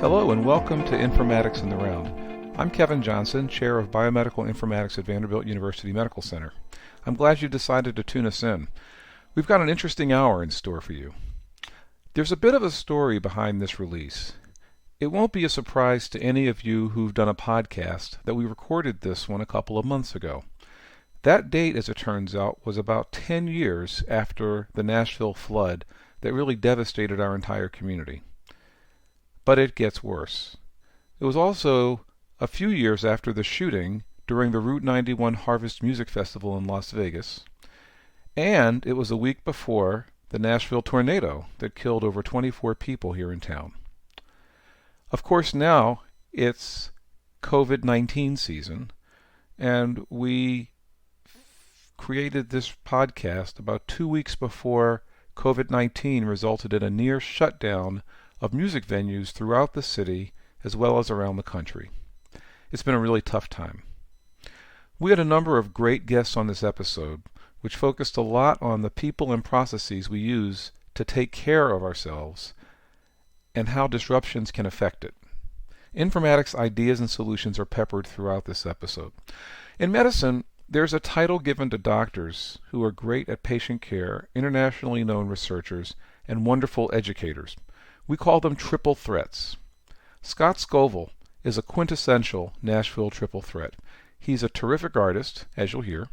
Hello and welcome to Informatics in the Round. I'm Kevin Johnson, Chair of Biomedical Informatics at Vanderbilt University Medical Center. I'm glad you decided to tune us in. We've got an interesting hour in store for you. There's a bit of a story behind this release. It won't be a surprise to any of you who've done a podcast that we recorded this one a couple of months ago. That date, as it turns out, was about 10 years after the Nashville flood that really devastated our entire community. But it gets worse. It was also a few years after the shooting during the Route 91 Harvest Music Festival in Las Vegas, and it was a week before the Nashville tornado that killed over 24 people here in town. Of course, now it's COVID-19 season, and we created this podcast about 2 weeks before COVID-19 resulted in a near shutdown of music venues throughout the city as well as around the country. It's been a really tough time. We had a number of great guests on this episode, which focused a lot on the people and processes we use to take care of ourselves and how disruptions can affect it. Informatics ideas and solutions are peppered throughout this episode. In medicine, there's a title given to doctors who are great at patient care, internationally known researchers, and wonderful educators. We call them triple threats. Scott Scovill is a quintessential Nashville triple threat. He's a terrific artist, as you'll hear,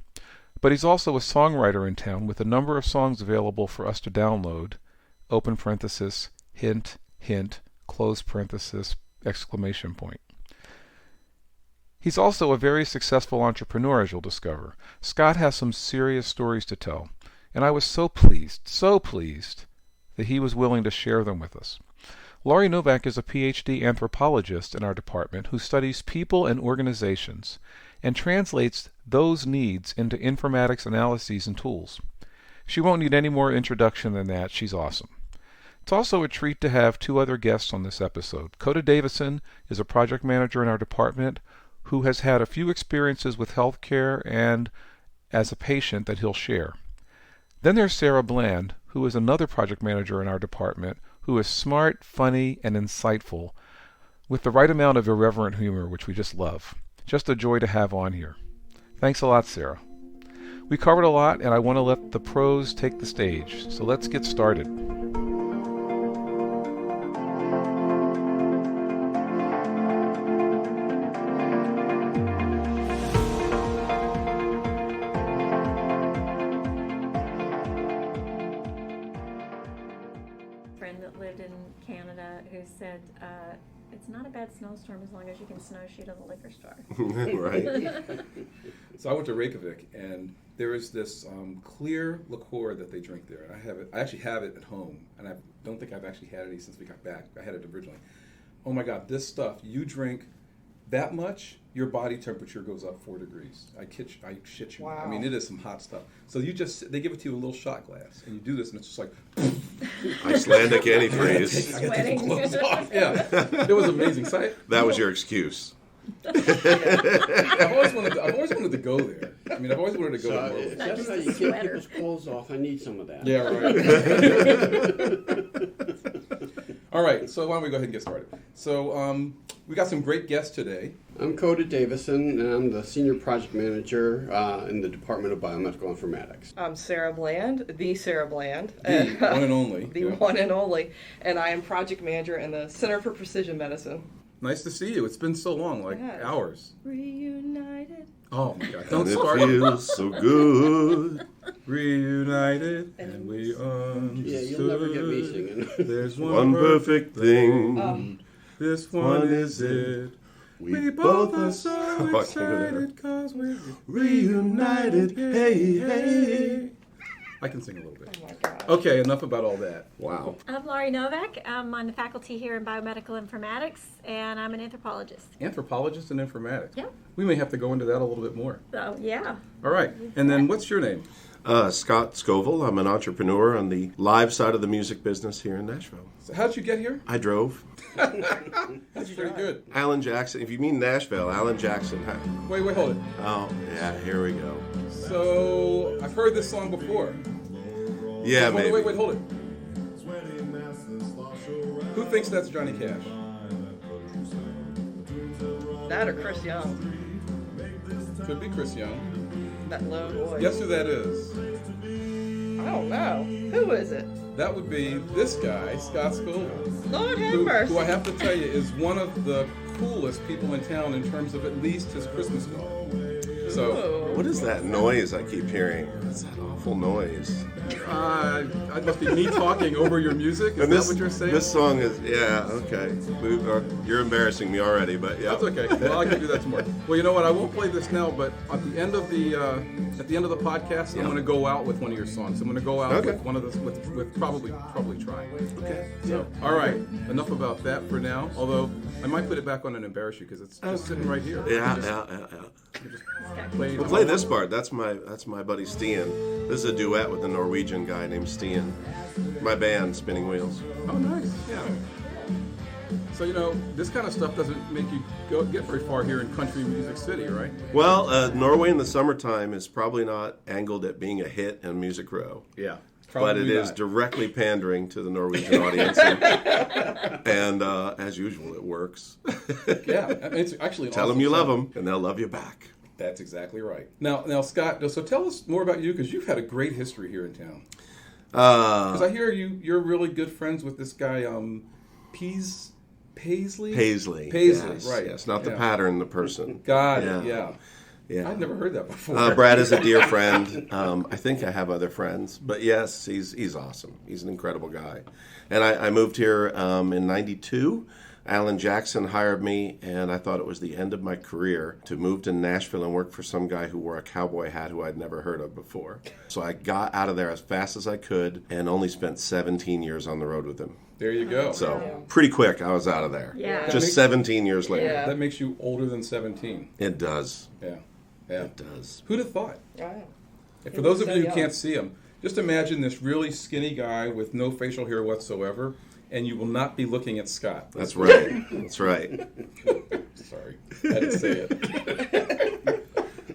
but he's also a songwriter in town with a number of songs available for us to download, open parenthesis, hint, hint, close parenthesis, exclamation point. He's also a very successful entrepreneur, as you'll discover. Scott has some serious stories to tell, and I was so pleased that he was willing to share them with us. Laurie Novak is a Ph.D. anthropologist in our department who studies people and organizations and translates those needs into informatics analyses and tools. She won't need any more introduction than that. She's awesome. It's also a treat to have two other guests on this episode. Coda Davison is a project manager in our department who has had a few experiences with healthcare and as a patient that he'll share. Then there's Sarah Bland, who is another project manager in our department, who is smart, funny, and insightful, with the right amount of irreverent humor, which we just love. Just a joy to have on here. Thanks a lot, Sarah. We covered a lot, and I want to let the pros take the stage, so let's get started. Said it's not a bad snowstorm as long as you can snow shoot at the liquor store. Right. So I went to Reykjavik, and there is this clear liqueur that they drink there. And I actually have it at home, and I don't think I've actually had it since we got back. I had it originally. Oh my God, this stuff, you drink that much, your body temperature goes up 4 degrees. I shit you. Wow. I mean, it is some hot stuff. So they give it to you in a little shot glass, and you do this, and it's just like... Icelandic antifreeze. I got to take the clothes off. Yeah, it was amazing. So that was your excuse. I've always wanted to go there. I mean, I've always wanted to go there. It's just how you get people's clothes off. I need some of that. Yeah, right. All right, so why don't we go ahead and get started? So we got some great guests today. I'm Coda Davison, and I'm the Senior Project Manager in the Department of Biomedical Informatics. I'm Sarah Bland, the Sarah Bland. The one and only. One and only. And I am Project Manager in the Center for Precision Medicine. Nice to see you. It's been so long, hours. Reunited. Oh my God! Don't and start. It feels so good. Reunited, and we understood. Yeah, you'll never get me singing. There's one perfect thing. This one is it. We both are so excited because we're reunited. Hey, hey. I can sing a little bit. Oh my God. Okay, enough about all that. Wow. I'm Laurie Novak. I'm on the faculty here in Biomedical Informatics, and I'm an anthropologist. Anthropologist and informatics. Yeah. We may have to go into that a little bit more. So, yeah. All right. And then what's your name? Scott Scovill. I'm an entrepreneur on the live side of the music business here in Nashville. So how'd you get here? I drove. That's pretty good. Alan Jackson. If you mean Nashville, Alan Jackson. Wait, hold it. Oh, yeah, here we go. So, I've heard this song before. Yeah, maybe. Wait, hold it. Who thinks that's Johnny Cash? That or Chris Young. Could be Chris Young. That low voice. Guess who that is? I don't know. Who is it? That would be this guy, Scott Scovill. Lord have mercy. Who I have to tell you is one of the coolest people in town in terms of at least his Christmas dog. So, What is that noise I keep hearing? It's that awful noise. it must be me talking over your music. Is And that what you're saying? This song is, yeah, okay. You're embarrassing me already, but yeah. That's okay. Well, I can do that tomorrow. Well, you know what? I won't play this now, but at the end of the podcast, I'm going to go out with one of your songs. I'm going to go out with one of the with probably trying. Okay. So, all right. Enough about that for now. Although I might put it back on and embarrass you because it's just sitting right here. Yeah. Play, We'll play this part. That's my buddy Stian. This is a duet with a Norwegian guy named Stian. My band, Spinning Wheels. Oh, nice. Yeah. So this kind of stuff doesn't make you get very far here in country music city, right? Well, Norway in the summertime is probably not angled at being a hit in Music Row. Yeah. But it is directly pandering to the Norwegian audience, and as usual, it works. Yeah, it's actually Tell them you love them, and they'll love you back. That's exactly right. Now, Scott. So tell us more about you because you've had a great history here in town. Because I hear you're really good friends with this guy, Paisley. Paisley, yes, right? Yes, not the pattern, the person. Got it. Yeah. Yeah. I've never heard that before. Brad is a dear friend. I think I have other friends, but yes, he's awesome. He's an incredible guy. And I moved here in '92. Alan Jackson hired me, and I thought it was the end of my career to move to Nashville and work for some guy who wore a cowboy hat who I'd never heard of before. So I got out of there as fast as I could and only spent 17 years on the road with him. There you go. So pretty quick, I was out of there. Yeah. Just 17 years later. Yeah. That makes you older than 17. It does. Yeah. It does. Who'd have thought? Yeah. For those of you who can't see him, just imagine this really skinny guy with no facial hair whatsoever, and you will not be looking at Scott. That's right. That's right. Sorry, I didn't say it.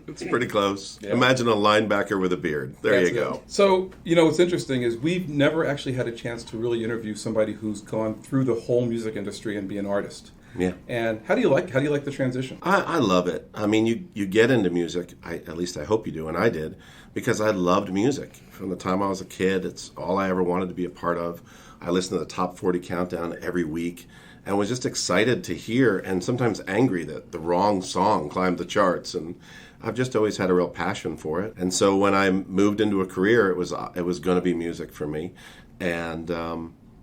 It's pretty close. Yeah. Imagine a linebacker with a beard. There That's you go. it. So, what's interesting is we've never actually had a chance to really interview somebody who's gone through the whole music industry and be an artist. Yeah. And how do you like the transition? I love it. I mean, you get into music, at least I hope you do, and I did, because I loved music. From the time I was a kid, it's all I ever wanted to be a part of. I listened to the Top 40 Countdown every week and was just excited to hear and sometimes angry that the wrong song climbed the charts. And I've just always had a real passion for it. And so when I moved into a career, it was going to be music for me. And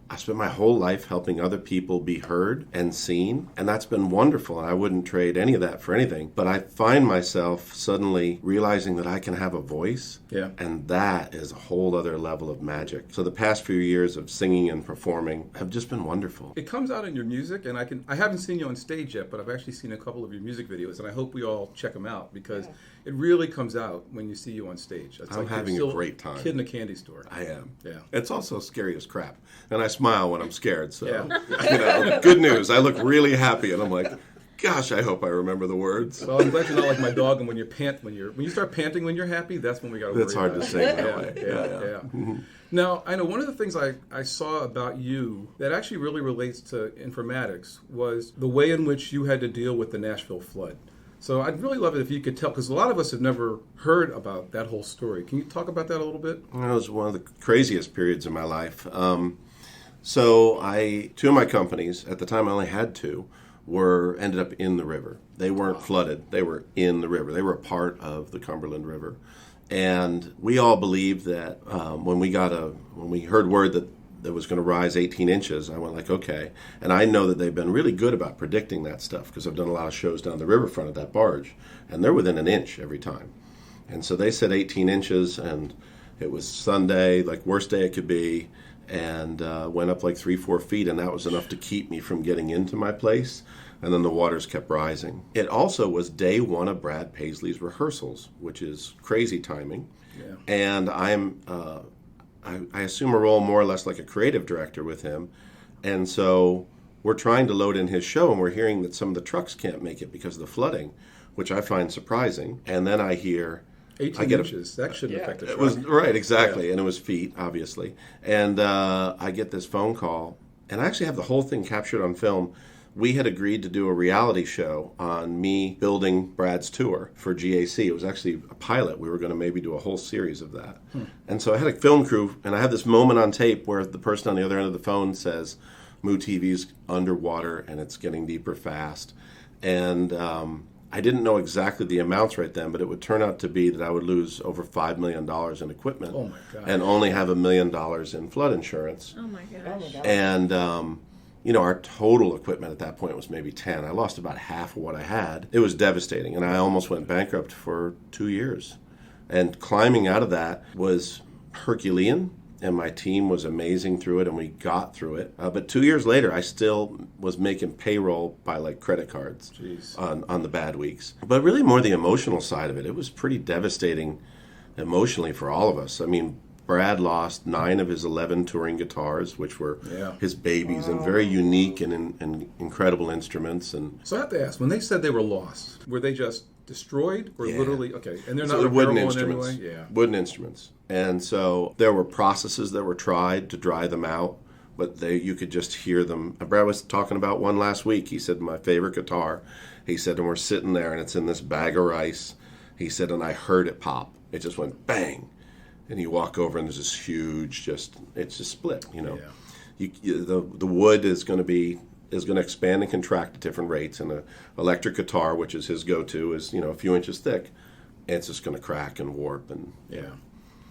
I spent my whole life helping other people be heard and seen, and that's been wonderful. I wouldn't trade any of that for anything. But I find myself suddenly realizing that I can have a voice, and that is a whole other level of magic. So the past few years of singing and performing have just been wonderful. It comes out in your music, and I haven't seen you on stage yet, but I've actually seen a couple of your music videos, and I hope we all check them out because it really comes out when you see you on stage. It's I'm like having you're a great time. Kid in a candy store. I am. Yeah. It's also scary as crap. And I smile when I'm scared. So, Yeah. good news. I look really happy, and I'm like, gosh, I hope I remember the words. Well, I'm glad you're not like my dog, and when you start panting when you're happy, that's when we got to worry That's hard about to it. sing that way. Yeah. Now, I know one of the things I saw about you that actually really relates to informatics was the way in which you had to deal with the Nashville flood. So I'd really love it if you could tell, because a lot of us have never heard about that whole story. Can you talk about that a little bit? It was one of the craziest periods of my life. So two of my companies, at the time I only had two, ended up in the river. They weren't flooded. They were in the river. They were a part of the Cumberland River. And we all believed that when we heard word that it was going to rise 18 inches, I went like, okay. And I know that they've been really good about predicting that stuff because I've done a lot of shows down the riverfront at that barge, and they're within an inch every time. And so they said 18 inches, and it was Sunday, like worst day it could be, and went up like 3-4 feet, and that was enough to keep me from getting into my place. And then the waters kept rising. It also was day one of Brad Paisley's rehearsals, which is crazy timing. Yeah. And I assume a role more or less like a creative director with him. And so we're trying to load in his show, and we're hearing that some of the trucks can't make it because of the flooding, which I find surprising. And then I hear... 18 inches. That shouldn't affect the It truck. was right, exactly, and it was feet, obviously. And I get this phone call, and I actually have the whole thing captured on film, we had agreed to do a reality show on me building Brad's tour for GAC. It was actually a pilot. We were going to maybe do a whole series of that. And so I had a film crew, and I had this moment on tape where the person on the other end of the phone says, Moo TV's underwater and it's getting deeper fast. And I didn't know exactly the amounts right then, but it would turn out to be that I would lose over $5 million in equipment. Oh my God. And only have $1 million in flood insurance. Oh my gosh. And, our total equipment at that point was maybe 10. I lost about half of what I had. It was devastating, and I almost went bankrupt for 2 years. And climbing out of that was Herculean, and my team was amazing through it, and we got through it. But 2 years later, I still was making payroll by like credit cards on the bad weeks. But really more the emotional side of it. It was pretty devastating emotionally for all of us. I mean, Brad lost 9 of his 11 touring guitars, which were his babies, and very unique and incredible instruments. And So I have to ask, when they said they were lost, were they just destroyed or literally? Okay, and they're not they're wooden repairable in instruments. any way? Yeah. Wooden instruments. And so there were processes that were tried to dry them out, but you could just hear them. Brad was talking about one last week. He said, my favorite guitar. He said, and we're sitting there, and it's in this bag of rice. He said, and I heard it pop. It just went bang. And you walk over, and there's this huge, it's just split, Yeah. The wood is going to expand and contract at different rates, and an electric guitar, which is his go-to, is a few inches thick. And it's just going to crack and warp, and Yeah.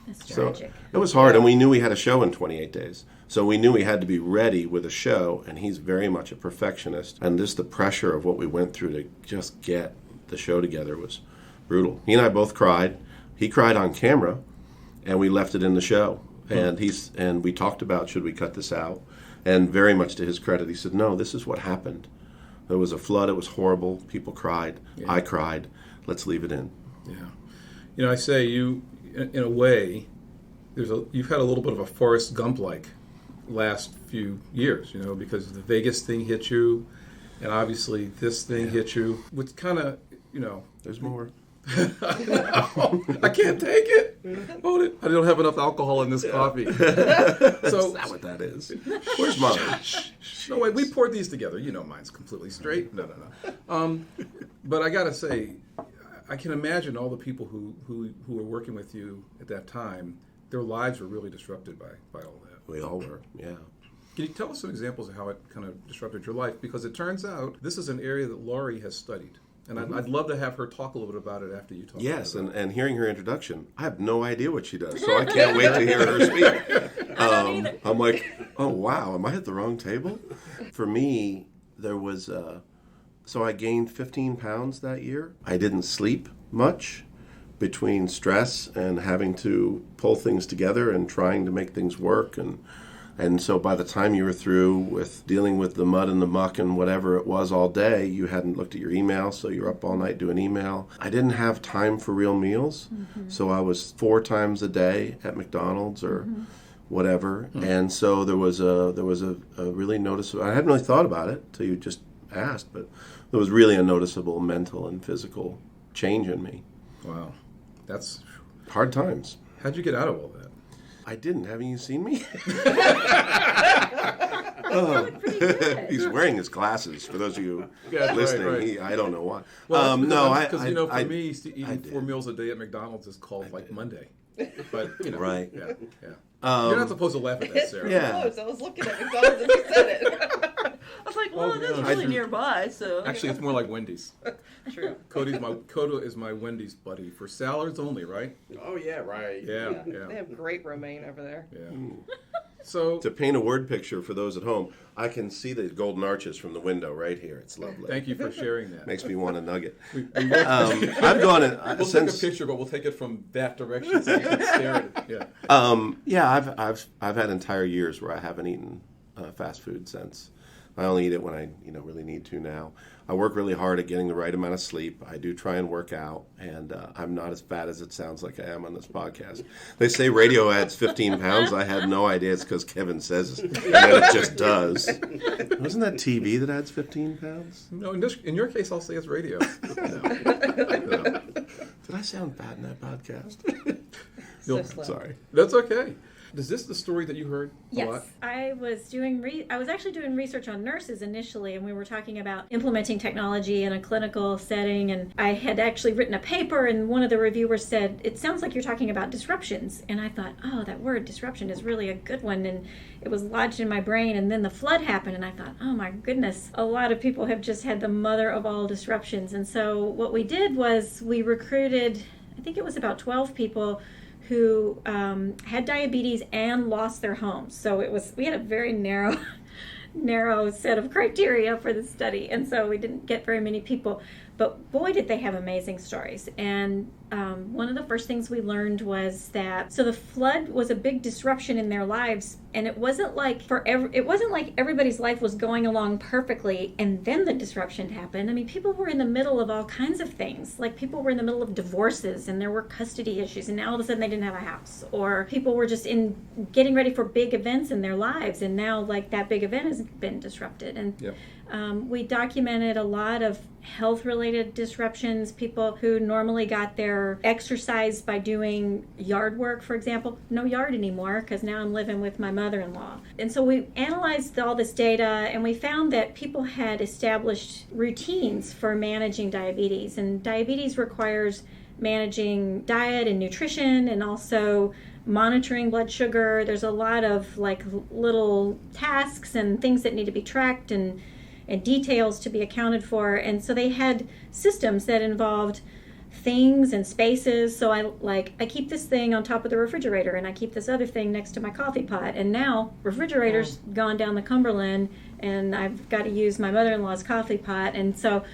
That's so tragic. it was hard, and we knew we had a show in 28 days. So we knew we had to be ready with a show, and he's very much a perfectionist. And just the pressure of what we went through to just get the show together was brutal. He and I both cried. He cried on camera, and we left it in the show. And we talked about, should we cut this out? And very much to his credit, he said, no, this is what happened. There was a flood. It was horrible. People cried. Yeah. I cried. Let's leave it in. Yeah. I say you, in a way, you've had a little bit of a Forrest Gump-like last few years, because the Vegas thing hit you, and obviously this thing hit you. What's kind of, There's more. I can't take it. Hold it. I don't have enough alcohol in this coffee. So Is that what that is? Where's mine? no way. We poured these together. Mine's completely straight. No. But I gotta say, I can imagine all the people who were working with you at that time. Their lives were really disrupted by all that. We all were. Yeah. Can you tell us some examples of how it kind of disrupted your life? Because it turns out this is an area that Laurie has studied. And I'd love to have her talk a little bit about it after you talk. Yes, and hearing her introduction, I have no idea what she does, so I can't wait to hear her speak. I'm like, oh wow, am I at the wrong table? For me, there was, so I gained 15 pounds that year. I didn't sleep much between stress and having to pull things together and trying to make things work. And so by the time you were through with dealing with the mud and the muck and whatever it was all day, you hadn't looked at your email, so you're up all night doing email. I didn't have time for real meals, so I was 4 times a day at McDonald's or whatever. And so there was a really noticeable, I hadn't really thought about it until you just asked, but there was really a noticeable mental and physical change in me. Wow. That's Hard times. How'd you get out of all that? I didn't. Haven't you seen me? Pretty good. He's wearing his glasses. For those of you Yeah, listening, right. I don't know why. Well, no, because for me, I eating did. 4 meals a day at McDonald's is called like Monday. But Right. Yeah. You're not supposed to laugh at that, Sarah. Yeah. Close. I was looking at McDonald's and you said it. I was like, well, Oh, that's yeah. really nearby, so. Actually, it's more like Wendy's. True. Coda is my Wendy's buddy for salads only, right? Oh yeah, right. Yeah. They have great romaine over there. Yeah. So To paint a word picture for those at home, I can see the golden arches from the window right here. It's lovely. thank you for sharing that. Makes me want a nugget. We won't, I've gone in we'll take a since. picture, but we'll take it from that direction so you can stare at it. Yeah. Yeah, I've had entire years where I haven't eaten fast food since. I only eat it when I really need to now. I work really hard at getting the right amount of sleep. I do try and work out, and I'm not as fat as it sounds like I am on this podcast. They say radio adds 15 pounds. I had no idea it's because Kevin says it, and then it just does. Wasn't that TV that adds 15 pounds? No, in your case, I'll say it's radio. No. Did I sound bad in that podcast? So slow. Sorry. That's okay. Is this the story that you heard a lot? Yes, I was actually doing research on nurses initially, and we were talking about implementing technology in a clinical setting, and I had actually written a paper, and one of the reviewers said, "It sounds like you're talking about disruptions." And I thought, oh, that word disruption is really a good one, and it was lodged in my brain. And then the flood happened, and I thought, oh my goodness, a lot of people have just had the mother of all disruptions. And so what we did was we recruited, I think it was about 12 people who had diabetes and lost their homes. So we had a very narrow set of criteria for the study, and so we didn't get very many people. But boy, did they have amazing stories. And one of the first things we learned was that, so the flood was a big disruption in their lives, and it wasn't like everybody's life was going along perfectly and then the disruption happened. I mean, people were in the middle of all kinds of things. Like, people were in the middle of divorces, and there were custody issues, and now all of a sudden they didn't have a house. Or people were just getting ready for big events in their lives, and now, like, that big event has been disrupted. And Yep. we documented a lot of health-related disruptions, people who normally got their exercise by doing yard work, for example. No yard anymore, because now I'm living with my mother-in-law. And so we analyzed all this data, and we found that people had established routines for managing diabetes. And diabetes requires managing diet and nutrition, and also monitoring blood sugar. There's a lot of like little tasks and things that need to be tracked, and details to be accounted for. And so they had systems that involved things and spaces. So I keep this thing on top of the refrigerator, and I keep this other thing next to my coffee pot. And now refrigerator's gone down the Cumberland, and I've got to use my mother-in-law's coffee pot. And so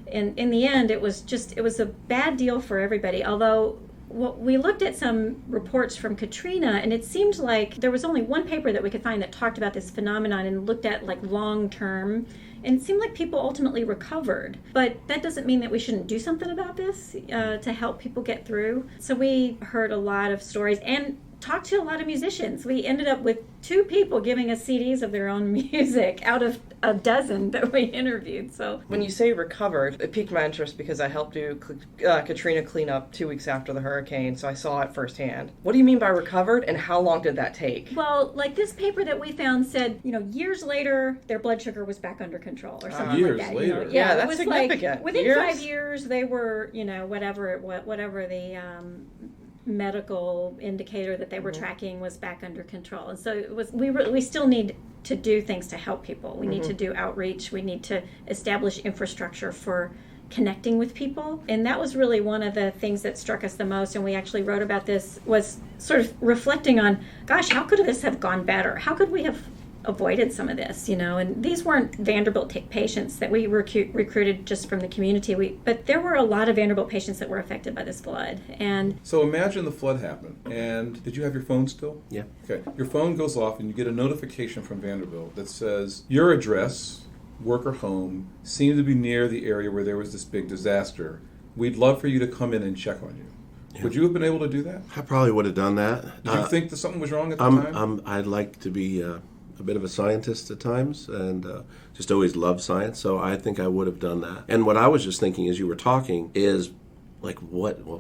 in the end, it was a bad deal for everybody. Although we looked at some reports from Katrina, and it seemed like there was only one paper that we could find that talked about this phenomenon and looked at like long term, and it seemed like people ultimately recovered. But that doesn't mean that we shouldn't do something about this to help people get through. So we heard a lot of stories and talked to a lot of musicians. We ended up with 2 people giving us CDs of their own music out of a dozen that we interviewed. So when you say recovered, it piqued my interest because I helped do Katrina cleanup 2 weeks after the hurricane, so I saw it firsthand. What do you mean by recovered, and how long did that take? Well, like this paper that we found said, years later, their blood sugar was back under control, or something Years like that. later. Yeah, it that's was significant. Like within Years? 5 years, they were, whatever the medical indicator that they were tracking was back under control. And so it was. We still need to do things to help people. We need to do outreach. We need to establish infrastructure for connecting with people. And that was really one of the things that struck us the most. And we actually wrote about this, was sort of reflecting on, gosh, how could this have gone better? How could we have avoided some of this, and these weren't Vanderbilt patients that we recruited just from the community. But there were a lot of Vanderbilt patients that were affected by this flood. And So imagine the flood happened, and did you have your phone still? Yeah. Okay. Your phone goes off, and you get a notification from Vanderbilt that says, your address, work or home, seemed to be near the area where there was this big disaster. We'd love for you to come in and check on you. Yeah. Would you have been able to do that? I probably would have done that. Did you think that something was wrong at the time? I'd like to be a bit of a scientist at times, and just always loved science, so I think I would have done that. And what I was just thinking as you were talking is, like,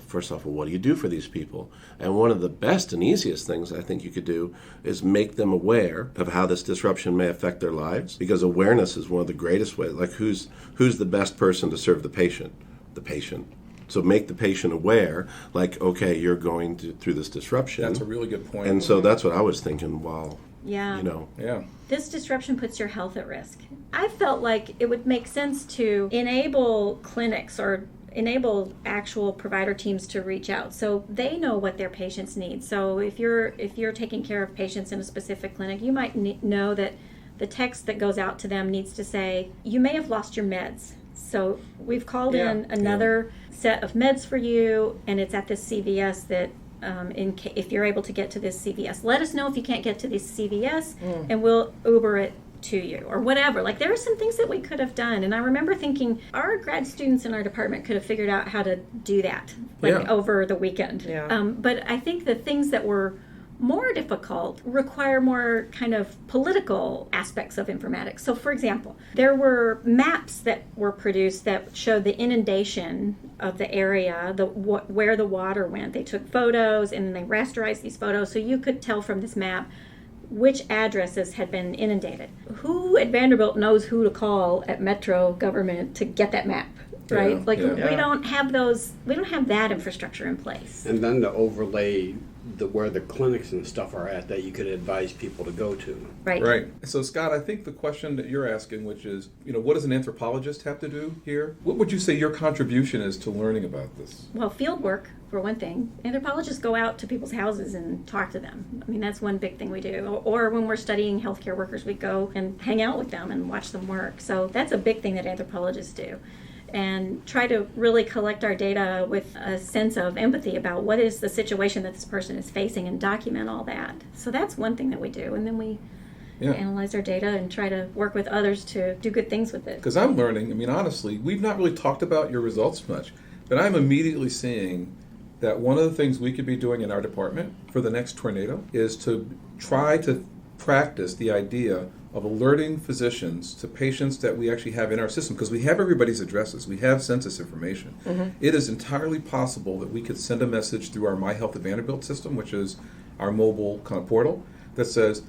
first off, what do you do for these people? And one of the best and easiest things I think you could do is make them aware of how this disruption may affect their lives, because awareness is one of the greatest ways. Like, who's the best person to serve the patient? The patient. So make the patient aware, like, okay, you're going through this disruption. That's a really good point. And so that's what I was thinking, wow. yeah. Yeah. This disruption puts your health at risk. I felt like it would make sense to enable clinics or enable actual provider teams to reach out so they know what their patients need. So if you're taking care of patients in a specific clinic, you might know that the text that goes out to them needs to say, you may have lost your meds. So we've called in another set of meds for you, and it's at this CVS that if you're able to get to this CVS, let us know if you can't get to this CVS, and we'll Uber it to you, or whatever. Like, there are some things that we could have done, and I remember thinking our grad students in our department could have figured out how to do that, over the weekend. Yeah. But I think the things that were more difficult require more kind of political aspects of informatics. So, for example, there were maps that were produced that showed the inundation of the area, where the water went. They took photos and they rasterized these photos so you could tell from this map which addresses had been inundated. Who at Vanderbilt knows who to call at Metro government to get that map, right? Yeah, like yeah. we don't have that infrastructure in place. And then to overlay where the clinics and stuff are at that you could advise people to go to. Right. Right. So, Scott, I think the question that you're asking, which is, what does an anthropologist have to do here? What would you say your contribution is to learning about this? Well, field work, for one thing. Anthropologists go out to people's houses and talk to them. I mean, that's one big thing we do. Or when we're studying healthcare workers, we go and hang out with them and watch them work. So that's a big thing that anthropologists do. And try to really collect our data with a sense of empathy about what is the situation that this person is facing and document all that. So that's one thing that we do. And then we analyze our data and try to work with others to do good things with it. Because I'm learning, honestly, we've not really talked about your results much, but I'm immediately seeing that one of the things we could be doing in our department for the next tornado is to try to practice the idea of alerting physicians to patients that we actually have in our system, because we have everybody's addresses, we have census information. Mm-hmm. It is entirely possible that we could send a message through our My Health at Vanderbilt system, which is our mobile kind of portal, that says,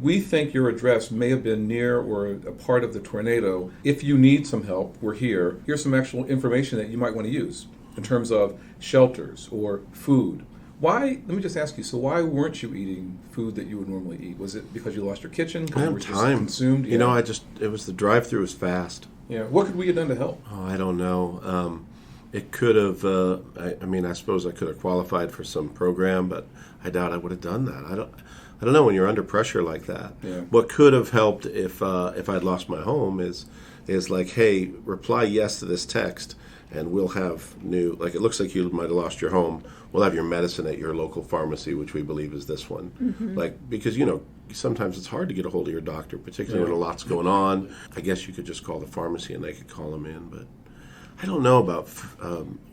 we think your address may have been near or a part of the tornado. If you need some help, we're here. Here's some actual information that you might want to use in terms of shelters or food. Why, let me just ask you, so why weren't you eating food that you would normally eat? Was it because you lost your kitchen? I You have were just time. consumed? It was the drive-through was fast. Yeah. What could we have done to help? Oh, I don't know. It could have, I suppose I could have qualified for some program, but I doubt I would have done that. I don't know when you're under pressure like that. Yeah. What could have helped if I'd lost my home is like, hey, reply yes to this text, and we'll have it looks like you might have lost your home. We'll have your medicine at your local pharmacy, which we believe is this one. Mm-hmm. Because, sometimes it's hard to get a hold of your doctor, particularly when a lot's going on. I guess you could just call the pharmacy and they could call them in, but I don't know about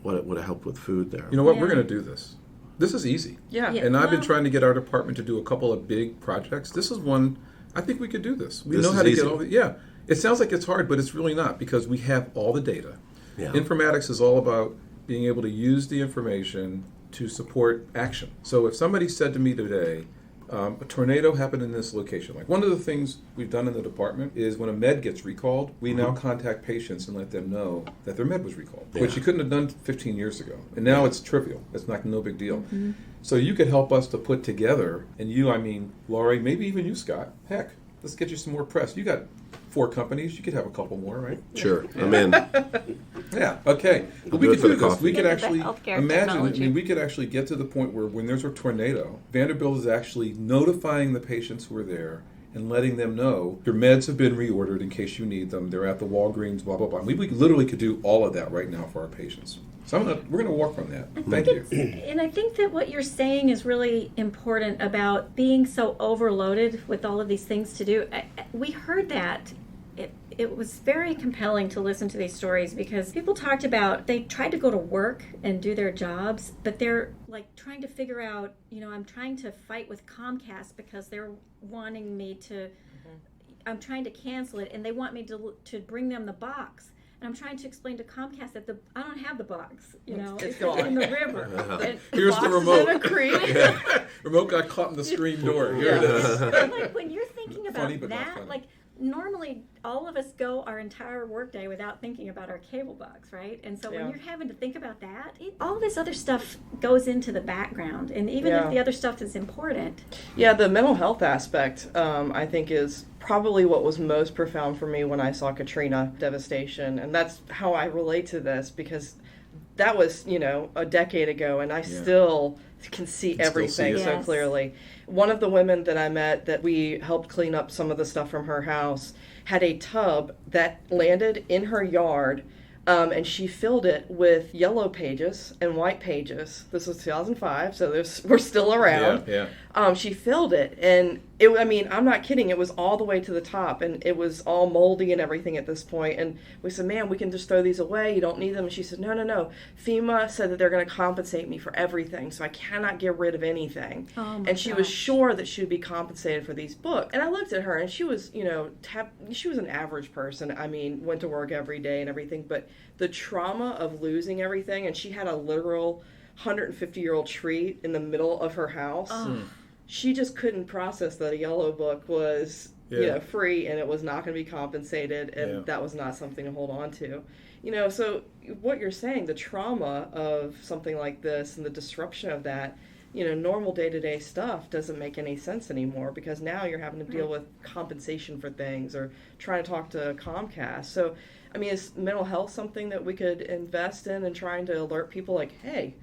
what it would have helped with food there. You know what? Yeah. We're going to do this. This is easy. Yeah. And I've been Well- trying to get our department to do a couple of big projects. This is one, I think we could do this. We This know is how to easy. get all the, yeah. It sounds like it's hard, but it's really not, because we have all the data. Yeah. Informatics is all about being able to use the information to support action. So if somebody said to me today, a tornado happened in this location. Like, one of the things we've done in the department is when a med gets recalled, we now contact patients and let them know that their med was recalled, which you couldn't have done 15 years ago. And now it's trivial. It's like no big deal. Mm-hmm. So you could help us to put together, and Laurie, maybe even you, Scott, heck, let's get you some more press. You got 4 companies. You could have a couple more, right? Sure, I'm in. Yeah, okay. But we do it could for do the this. coffee. We could Yeah, the actually healthcare imagine, technology. we could actually get to the point where when there's a tornado, Vanderbilt is actually notifying the patients who are there and letting them know your meds have been reordered in case you need them. They're at the Walgreens, blah, blah, blah. We literally could do all of that right now for our patients. So we're going to work on that. Thank you. And I think that what you're saying is really important about being so overloaded with all of these things to do. We heard that. It was very compelling to listen to these stories, because people talked about they tried to go to work and do their jobs, but they're like trying to figure out, I'm trying to fight with Comcast because they're wanting me to, I'm trying to cancel it, and they want me to bring them the box. And I'm trying to explain to Comcast that I don't have the box, It's in gone. the river. And Here's the Boxes remote. in a creek. Remote got caught in the screen door. Here it is. But, like, when you're thinking about Funny, but not that, funny. like, normally all of us go our entire workday without thinking about our cable box, right? And so when Yeah. you're having to think about that, all this other stuff goes into the background. And even Yeah. if the other stuff is important, Yeah, the mental health aspect, I think, is probably what was most profound for me when I saw Katrina devastation. And that's how I relate to this, because that was, a decade ago, and I still can see everything it. so Yes. clearly. One of the women that I met that we helped clean up some of the stuff from her house had a tub that landed in her yard, and she filled it with yellow pages and white pages. This was 2005, so we're still around. Yeah. She filled it, and I'm not kidding, it was all the way to the top, and it was all moldy and everything at this point. And we said, "Man, we can just throw these away, you don't need them." And she said, no, FEMA said that they're going to compensate me for everything, so I cannot get rid of anything. Oh my And she was gosh. sure that she would be compensated for these books. And I looked at her, and she was, she was an average person. Went to work every day and everything, but the trauma of losing everything, and she had a literal 150-year-old tree in the middle of her house. She just couldn't process that a yellow book was free and it was not going to be compensated, and that was not something to hold on to. So what you're saying, the trauma of something like this and the disruption of that, normal day-to-day stuff doesn't make any sense anymore, because now you're having to deal with compensation for things or trying to talk to Comcast. So, I mean, is mental health something that we could invest in and trying to alert people like, hey,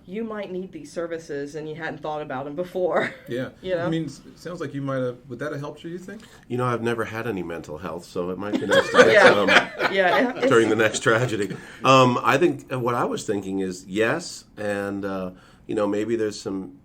you might need these services and you hadn't thought about them before? Yeah. I mean, it sounds like you might have, would that have helped you think? I've never had any mental health, so it might be nice to get during the next tragedy. I think what I was thinking is yes, and maybe there's some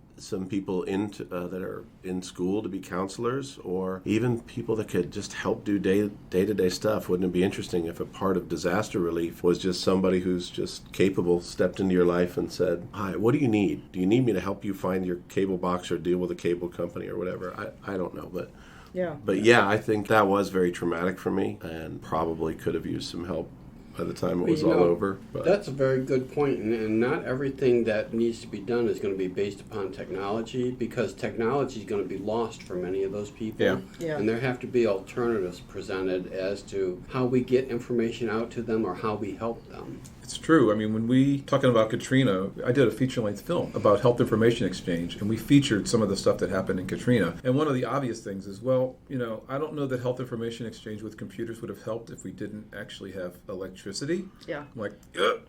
people that are in school to be counselors, or even people that could just help do day-to-day stuff. Wouldn't it be interesting if a part of disaster relief was just somebody who's just capable, stepped into your life and said, hi, what do you need? Do you need me to help you find your cable box or deal with a cable company or whatever? I don't know, but I think that was very traumatic for me and probably could have used some help by the time it was all over. But that's a very good point, and not everything that needs to be done is going to be based upon technology, because technology is going to be lost for many of those people. And there have to be alternatives presented as to how we get information out to them or how we help them. It's true. I mean, when we, talking about Katrina, I did a feature-length film about health information exchange, and we featured some of the stuff that happened in Katrina. And one of the obvious things is, I don't know that health information exchange with computers would have helped if we didn't actually have electricity. I'm like,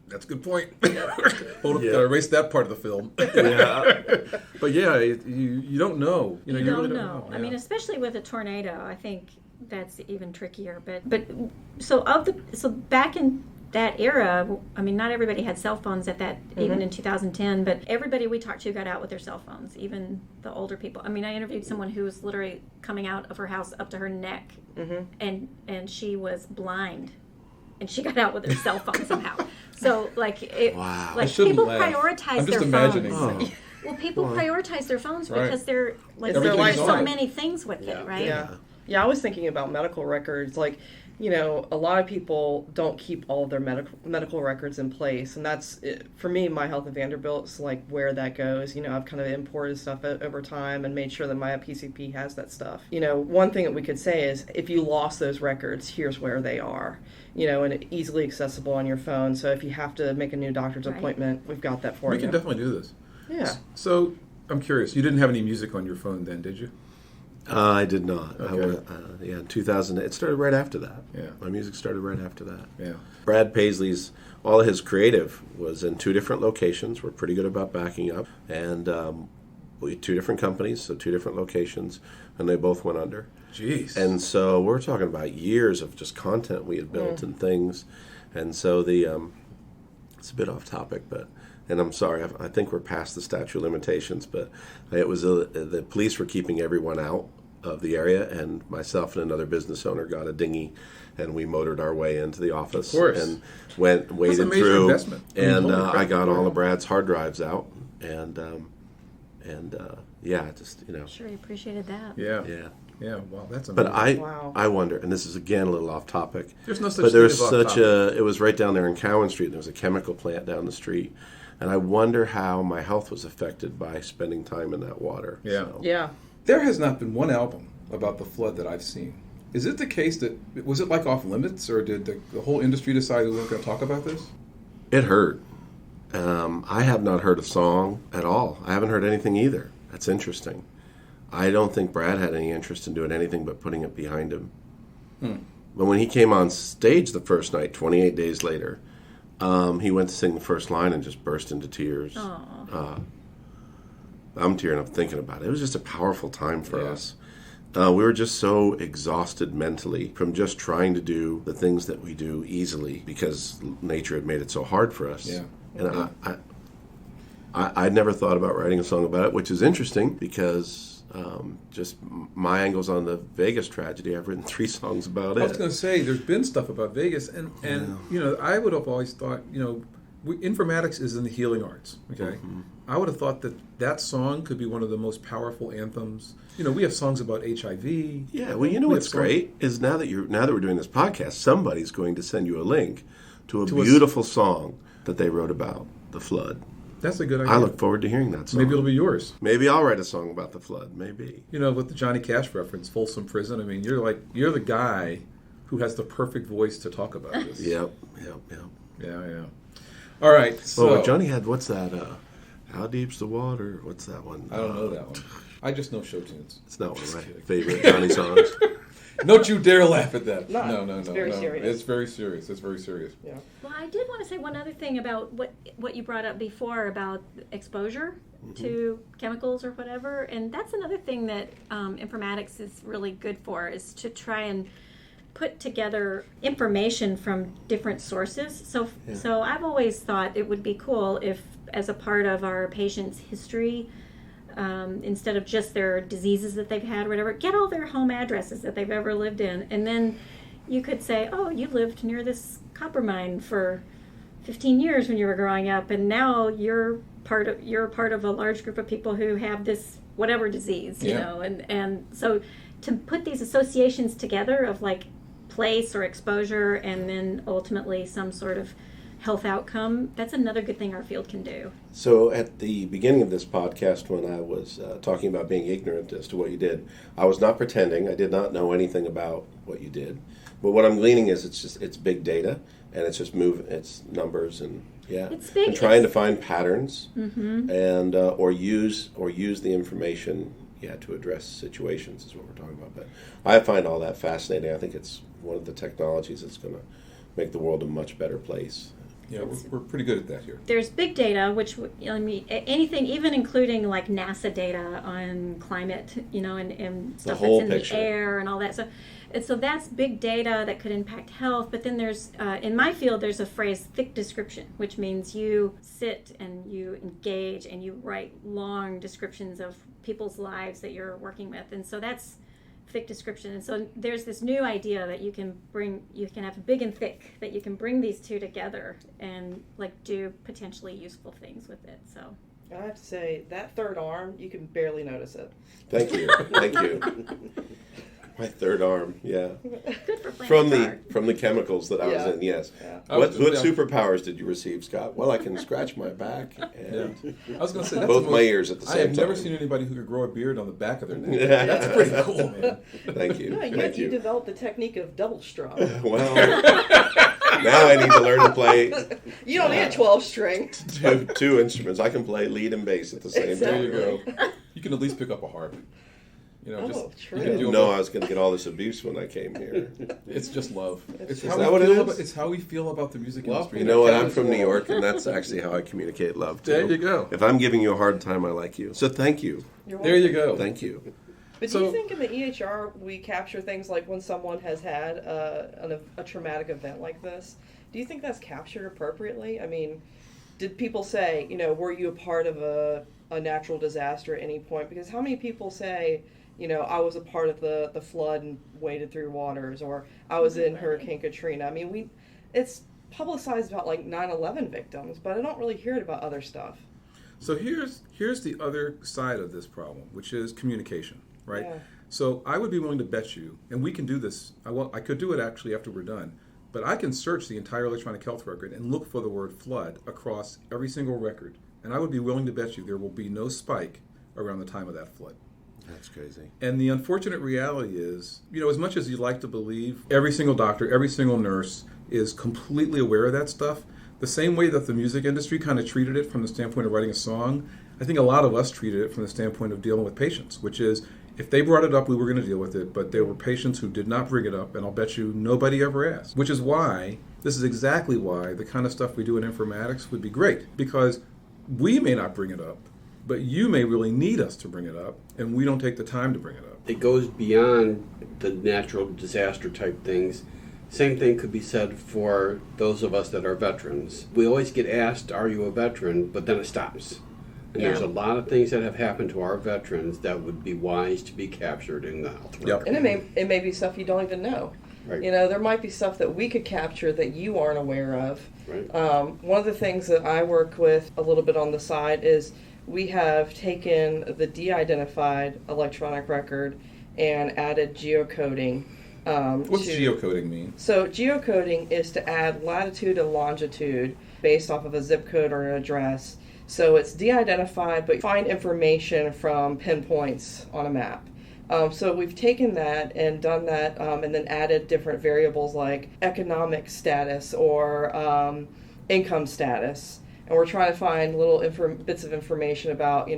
that's a good point. Gotta erase that part of the film. But you don't know. You really don't know. I mean, especially with a tornado, I think that's even trickier. But so back in that era, I mean, not everybody had cell phones at that, even in 2010, but everybody we talked to got out with their cell phones, even the older people. I mean, I interviewed someone who was literally coming out of her house up to her neck, and she was blind, and she got out with her cell phone somehow. So, people prioritize their phones. Well, people prioritize their phones because they're like so many things with it, right? Yeah, I was thinking about medical records, a lot of people don't keep all of their medical records in place, and that's for me. My health at Vanderbilt is like where that goes. I've kind of imported stuff over time and made sure that my PCP has that stuff. One thing that we could say is if you lost those records, here's where they are. And easily accessible on your phone. So if you have to make a new doctor's appointment, we've got that for you. We can definitely do this. Yeah. So I'm curious. You didn't have any music on your phone then, did you? I did not. Okay. In 2000, it started right after that. Yeah. My music started right after that. Yeah. Brad Paisley's, all of his creative was in 2 different locations. We're pretty good about backing up. And we had 2 different companies, so 2 different locations, and they both went under. Jeez. And so we're talking about years of just content we had built and things. And so it's a bit off topic, and I'm sorry, I think we're past the statute of limitations, but it was the police were keeping everyone out of the area, and myself and another business owner got a dinghy, and we motored our way into the office. Of course. And waded That's a major through. Investment. And I got all of Brad's hard drives out, and just, Sure, he appreciated that. Yeah. Yeah. Yeah, wow, that's amazing. But I wonder, and this is again a little off topic. There's no such but thing there's as off such topic. it was right down there in Cowan Street. There was a chemical plant down the street, and I wonder how my health was affected by spending time in that water. Yeah. So. Yeah. There has not been one album about the flood that I've seen. Is it the case that, was it like off limits, or did the whole industry decide we weren't going to talk about this? It hurt. I have not heard a song at all. I haven't heard anything either. That's interesting. I don't think Brad had any interest in doing anything but putting it behind him. But when he came on stage the first night, 28 days later, he went to sing the first line and just burst into tears. I'm tearing up thinking about it. It was just a powerful time for us. We were just so exhausted mentally from just trying to do the things that we do easily because nature had made it so hard for us. Yeah. And I'd never thought about writing a song about it, which is interesting because just my angles on the Vegas tragedy, I've written 3 songs about it. I was going to say, there's been stuff about Vegas, and I would have always thought, informatics is in the healing arts, okay? I would have thought that song could be one of the most powerful anthems. We have songs about HIV. Yeah, well, what's great is now that we're doing this podcast, somebody's going to send you a link to a beautiful song that they wrote about the flood. That's a good idea. I look forward to hearing that song. Maybe it'll be yours. Maybe I'll write a song about the flood. Maybe. You know, with the Johnny Cash reference, Folsom Prison. I mean, you're the guy who has the perfect voice to talk about this. Yep. Yeah. All right. So Johnny had, what's that? How Deep's the Water? What's that one? I don't know that one. I just know show tunes. It's not one of my favorite Johnny songs. Don't you dare laugh at that. No, No. it's very serious. It's very serious. It's very serious. Yeah. Well, I did want to say one other thing about what you brought up before about exposure to chemicals or whatever, and that's another thing that informatics is really good for, is to try and put together information from different sources. So I've always thought it would be cool if, as a part of our patient's history, instead of just their diseases that they've had or whatever, get all their home addresses that they've ever lived in. And then you could say, oh, you lived near this copper mine for 15 years when you were growing up, and now you're part of a large group of people who have this whatever disease, you know. And so to put these associations together of like place or exposure and then ultimately some sort of health outcome, that's another good thing our field can do. So at the beginning of this podcast, when I was talking about being ignorant as to what you did, I was not pretending. I did not know anything about what you did. But what I'm gleaning is it's big data, and it's just it's numbers and It's big. and trying to find patterns and or use the information to address situations is what we're talking about. But I find all that fascinating. I think it's one of the technologies that's going to make the world a much better place. Yeah, we're pretty good at that here. There's big data, which anything, even including like NASA data on climate, and stuff that's in the air and all that. So that's big data that could impact health. But then there's, in my field, there's a phrase, thick description, which means you sit and you engage and you write long descriptions of people's lives that you're working with. And so that's thick description. And so there's this new idea that you can have big and thick, that you can bring these two together and like do potentially useful things with it. So I have to say, that third arm, you can barely notice it. Thank you. My third arm, yeah. Good for playing From the chemicals that I was in, yes. Yeah. What superpowers did you receive, Scott? Well, I can scratch my back and I was going to say that's both my ears at the same time. I have never seen anybody who could grow a beard on the back of their neck. That's pretty cool, man. Thank you. Yeah, Thank you you. developed the technique of double strum. Well, now I need to learn to play. You don't need a 12-string. Two instruments. I can play lead and bass at the same There time. you go. You can at least pick up a harp. True. I didn't know I was going to get all this abuse when I came here. It's just love. Is that what it is? It's how we feel about the music industry. You know what? I'm from New York, and that's actually how I communicate love, too. There you go. If I'm giving you a hard time, I like you. So thank you. There you go. Thank you. But do you think in the EHR we capture things like when someone has had a traumatic event like this? Do you think that's captured appropriately? I mean, did people say, were you a part of a natural disaster at any point? Because how many people say, I was a part of the flood and waded through waters, or I was in Hurricane Katrina? I mean, it's publicized about like 9/11 victims, but I don't really hear it about other stuff. So here's the other side of this problem, which is communication, right? Yeah. So I would be willing to bet you, and we can do this. I could do it actually after we're done, but I can search the entire electronic health record and look for the word flood across every single record, and I would be willing to bet you there will be no spike around the time of that flood. That's crazy. And the unfortunate reality is, as much as you'd like to believe, every single doctor, every single nurse is completely aware of that stuff. The same way that the music industry kind of treated it from the standpoint of writing a song, I think a lot of us treated it from the standpoint of dealing with patients, which is, if they brought it up, we were going to deal with it, but there were patients who did not bring it up, and I'll bet you nobody ever asked. Which is why, this is exactly why the kind of stuff we do in informatics would be great, because we may not bring it up, but you may really need us to bring it up, and we don't take the time to bring it up. It goes beyond the natural disaster type things. Same thing could be said for those of us that are veterans. We always get asked, are you a veteran? But then it stops. And there's a lot of things that have happened to our veterans that would be wise to be captured in the health record. And it may be stuff you don't even know. Right. There might be stuff that we could capture that you aren't aware of. Right. One of the things that I work with a little bit on the side is we have taken the de-identified electronic record and added geocoding What's geocoding mean? So geocoding is to add latitude and longitude based off of a zip code or an address. So it's de-identified, but find information from pinpoints on a map. So we've taken that and done that, and then added different variables like economic status or income status. And we're trying to find little bits of information about,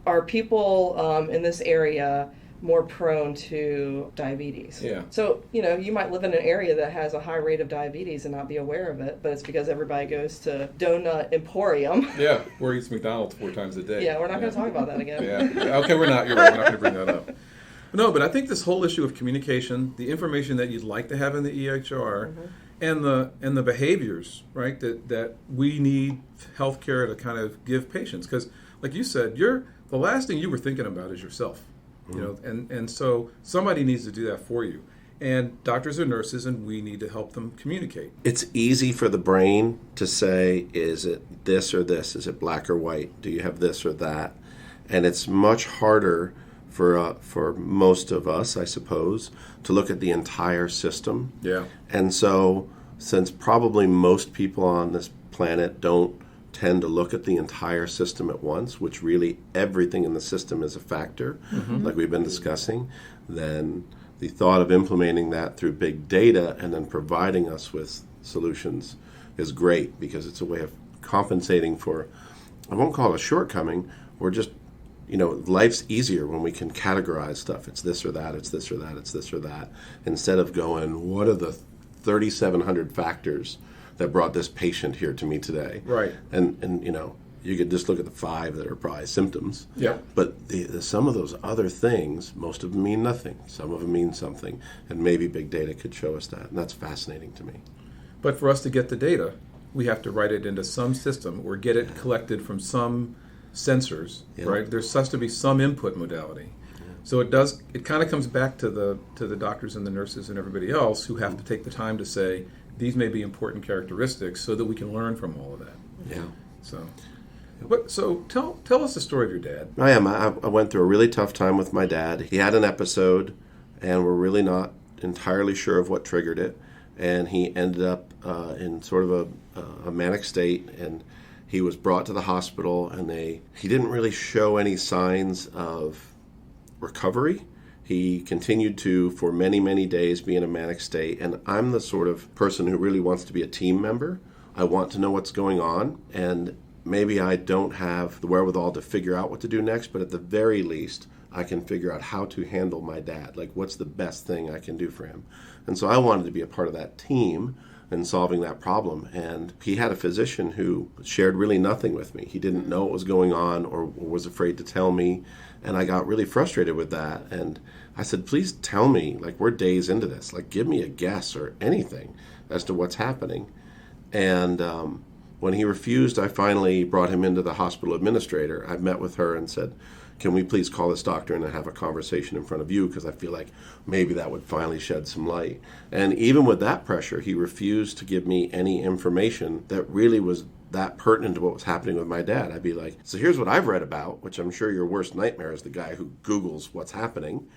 are people in this area more prone to diabetes? Yeah. So, you might live in an area that has a high rate of diabetes and not be aware of it, but it's because everybody goes to Donut Emporium. Yeah, or eats McDonald's 4 times a day. Yeah, we're not going to talk about that again. Yeah. Okay, we're not. You're right. We're not going to bring that up. No, but I think this whole issue of communication, the information that you'd like to have in the EHR, and the behaviors, right, that we need healthcare to kind of give patients. Because, like you said, the last thing you were thinking about is yourself. And so somebody needs to do that for you. And doctors and nurses, and we need to help them communicate. It's easy for the brain to say, is it this or this? Is it black or white? Do you have this or that? And it's much harder for most of us, I suppose, to look at the entire system. Yeah. And so, since probably most people on this planet don't tend to look at the entire system at once, which really everything in the system is a factor, like we've been discussing, then the thought of implementing that through big data and then providing us with solutions is great, because it's a way of compensating for, I won't call it a shortcoming, or just, life's easier when we can categorize stuff. It's this or that, it's this or that, it's this or that, instead of going, what are the 3,700 factors that brought this patient here to me today? Right. And you could just look at the 5 that are probably symptoms. Yeah. But some of those other things, most of them mean nothing. Some of them mean something. And maybe big data could show us that. And that's fascinating to me. But for us to get the data, we have to write it into some system or get it collected from some sensors, right? There has to be some input modality. So it kind of comes back to the doctors and the nurses and everybody else who have to take the time to say, these may be important characteristics so that we can learn from all of that. Yeah. So tell us the story of your dad. I went through a really tough time with my dad. He had an episode, and we're really not entirely sure of what triggered it. And he ended up in sort of a manic state, and he was brought to the hospital, and he didn't really show any signs of recovery. He continued to, for many, many days, be in a manic state. And I'm the sort of person who really wants to be a team member. I want to know what's going on, and maybe I don't have the wherewithal to figure out what to do next, but at the very least, I can figure out how to handle my dad. Like, what's the best thing I can do for him? And so I wanted to be a part of that team in solving that problem. And he had a physician who shared really nothing with me. He didn't know what was going on or was afraid to tell me. And I got really frustrated with that. And I said, please tell me, like, we're days into this. Like, give me a guess or anything as to what's happening. And when he refused, I finally brought him into the hospital administrator. I met with her and said, can we please call this doctor and have a conversation in front of you, because I feel like maybe that would finally shed some light. And even with that pressure, he refused to give me any information that really was that pertinent to what was happening with my dad. I'd be like, so here's what I've read about, which I'm sure your worst nightmare is the guy who Googles what's happening.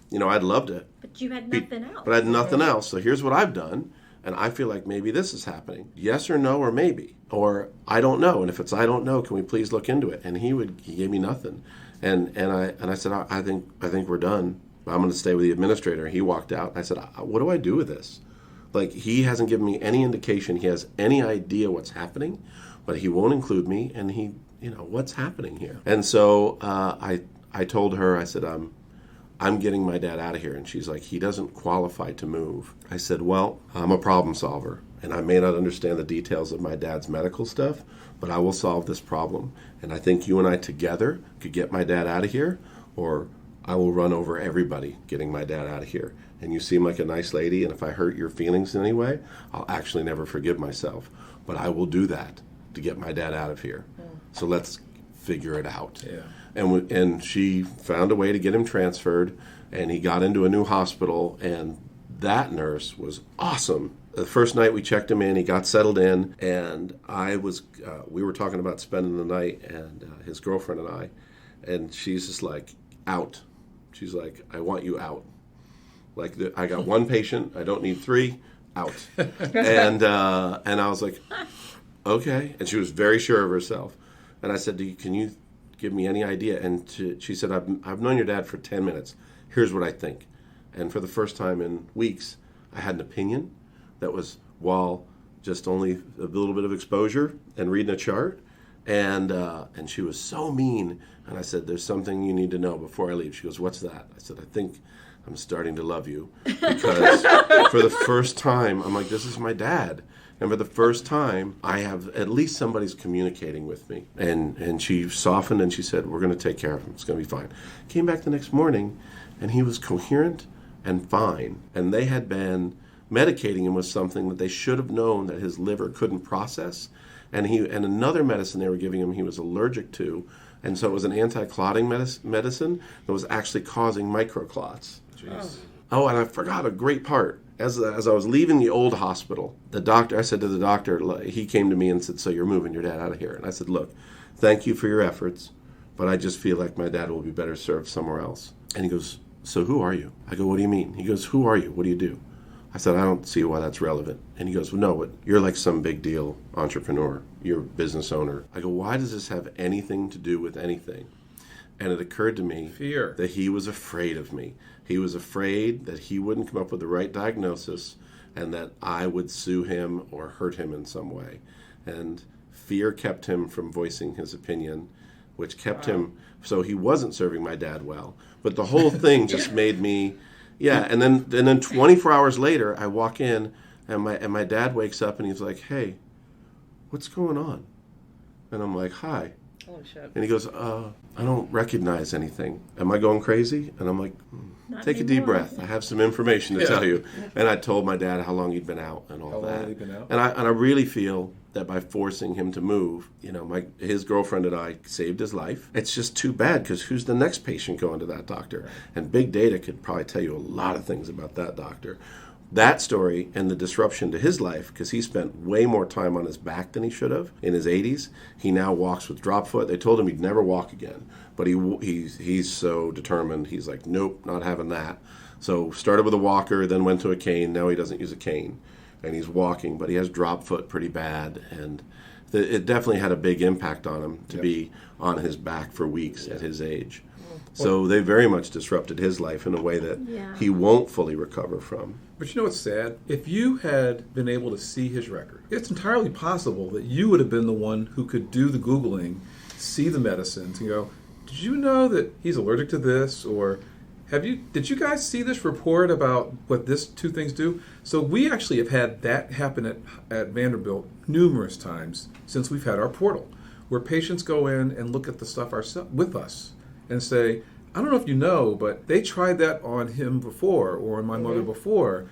Yeah. I'd love to. But you had nothing else. But I had nothing else. So here's what I've done. And I feel like maybe this is happening. Yes or no, or maybe. Or I don't know. And if it's I don't know, can we please look into it? And he gave me nothing. And I said, I think we're done. I'm going to stay with the administrator. He walked out. I said, what do I do with this? Like, he hasn't given me any indication he has any idea what's happening, but he won't include me. And he, what's happening here? And so I told her, I said, I'm getting my dad out of here. And she's like, he doesn't qualify to move. I said, well, I'm a problem solver, and I may not understand the details of my dad's medical stuff, but I will solve this problem. And I think you and I together could get my dad out of here, or I will run over everybody getting my dad out of here. And you seem like a nice lady, and if I hurt your feelings in any way, I'll actually never forgive myself. But I will do that to get my dad out of here. So let's figure it out. Yeah. And she found a way to get him transferred, and he got into a new hospital, and that nurse was awesome. The first night we checked him in, he got settled in, and we were talking about spending the night, and his girlfriend and I, and she's just like, out. She's like, I want you out. Like, I got one patient. I don't need 3. Out. And I was like, okay. And she was very sure of herself. And I said, can you give me any idea? And she said, I've known your dad for 10 minutes. Here's what I think. And for the first time in weeks, I had an opinion that was, while just only a little bit of exposure and reading a chart. And she was so mean. And I said, there's something you need to know before I leave. She goes, what's that? I said, I think I'm starting to love you. Because for the first time, I'm like, this is my dad. And for the first time, I have at least somebody's communicating with me. And she softened and she said, we're going to take care of him. It's going to be fine. Came back the next morning, and he was coherent and fine. And they had been medicating him with something that they should have known that his liver couldn't process. And another medicine they were giving him he was allergic to. And so it was an anti-clotting medicine that was actually causing microclots. Jeez. Oh, and I forgot a great part. As I was leaving the old hospital, I said to the doctor, he came to me and said, so you're moving your dad out of here. And I said, look, thank you for your efforts, but I just feel like my dad will be better served somewhere else. And he goes, so who are you? I go, what do you mean? He goes, who are you? What do you do? I said, I don't see why that's relevant. And he goes, well, no, but you're like some big deal entrepreneur. You're a business owner. I go, why does this have anything to do with anything? And it occurred to me Fear. that he was afraid of me. He was afraid that he wouldn't come up with the right diagnosis and that I would sue him or hurt him in some way. And fear kept him from voicing his opinion, which kept him, so he wasn't serving my dad well. But the whole thing just made me, and then 24 hours later, I walk in and my dad wakes up and he's like, hey, what's going on? And I'm like, hi. Holy shit. And he goes, I don't recognize anything. Am I going crazy? And I'm like, take a deep breath. I have some information to tell you. And I told my dad how long he'd been out and all How that. long had he been out? And I really feel that by forcing him to move, his girlfriend and I saved his life. It's just too bad because who's the next patient going to that doctor? And big data could probably tell you a lot of things about that doctor. That story and the disruption to his life, because he spent way more time on his back than he should have in his 80s. He now walks with drop foot. They told him he'd never walk again, but he's so determined. He's like, nope, not having that. So started with a walker, then went to a cane. Now he doesn't use a cane, and he's walking, but he has drop foot pretty bad, and it definitely had a big impact on him to be on his back for weeks at his age. So they very much disrupted his life in a way that he won't fully recover from. But you know what's sad? If you had been able to see his record, it's entirely possible that you would have been the one who could do the Googling, see the medicines, and go, did you know that he's allergic to this? Or did you guys see this report about what this 2 things do? So we actually have had that happen at Vanderbilt numerous times since we've had our portal, where patients go in and look at the stuff with us and say, I don't know if you know, but they tried that on him before or on my mother before.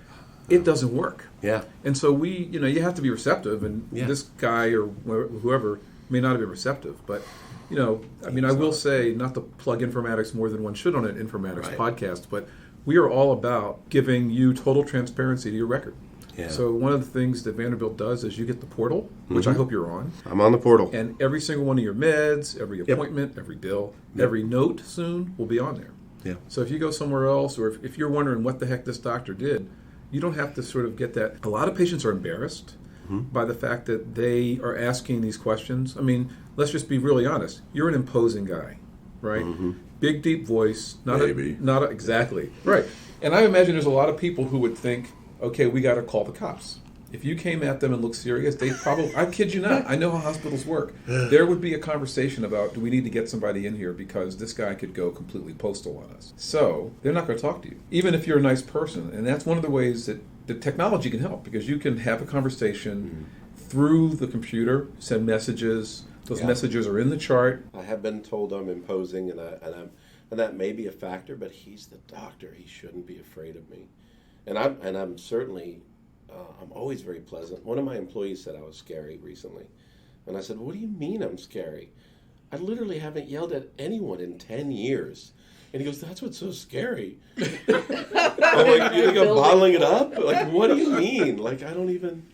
It doesn't work. Yeah. And so you have to be receptive, and this guy or whoever may not have been receptive. But, I will say, not to plug informatics more than one should on an informatics podcast, but we are all about giving you total transparency to your record. Yeah. So one of the things that Vanderbilt does is you get the portal, which I hope you're on. I'm on the portal. And every single one of your meds, every appointment, every bill, every note soon will be on there. Yeah. So if you go somewhere else, or if you're wondering what the heck this doctor did, you don't have to sort of get that. A lot of patients are embarrassed by the fact that they are asking these questions. I mean, let's just be really honest. You're an imposing guy, right? Big, deep voice. Not exactly. Right. And I imagine there's a lot of people who would think, okay, we got to call the cops. If you came at them and looked serious, they probably, I kid you not, I know how hospitals work. There would be a conversation about, do we need to get somebody in here because this guy could go completely postal on us. So they're not going to talk to you, even if you're a nice person. And that's one of the ways that the technology can help, because you can have a conversation through the computer, send messages. Those messages are in the chart. I have been told I'm imposing, and that may be a factor, but he's the doctor. He shouldn't be afraid of me. And I'm certainly, I'm always very pleasant. One of my employees said I was scary recently. And I said, what do you mean I'm scary? I literally haven't yelled at anyone in 10 years. And he goes, that's what's so scary. I'm like, you think I'm bottling it up? Like, what do you mean? Like, I don't even.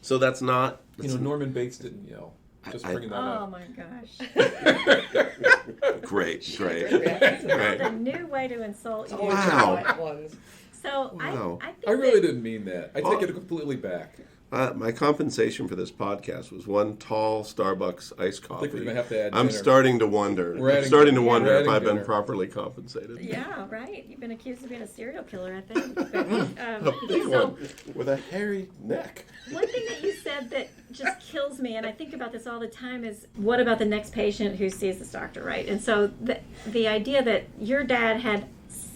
So that's not. Norman Bates didn't yell. Just bringing that up. Oh my gosh. Great. That's a new way to insult you. Wow. So Wow. I think I really that, didn't mean that. I take it completely back. My compensation for this podcast was one tall Starbucks iced coffee. we're gonna have to add I'm dinner. starting to wonder. We're adding- we're if adding I've been dinner. properly compensated. yeah, right. You've been accused of being a serial killer, I think. But, A big one with a hairy neck. one thing that you said that just kills me, and I think about this all the time, is what about the next patient who sees this doctor, right? And so the idea that your dad had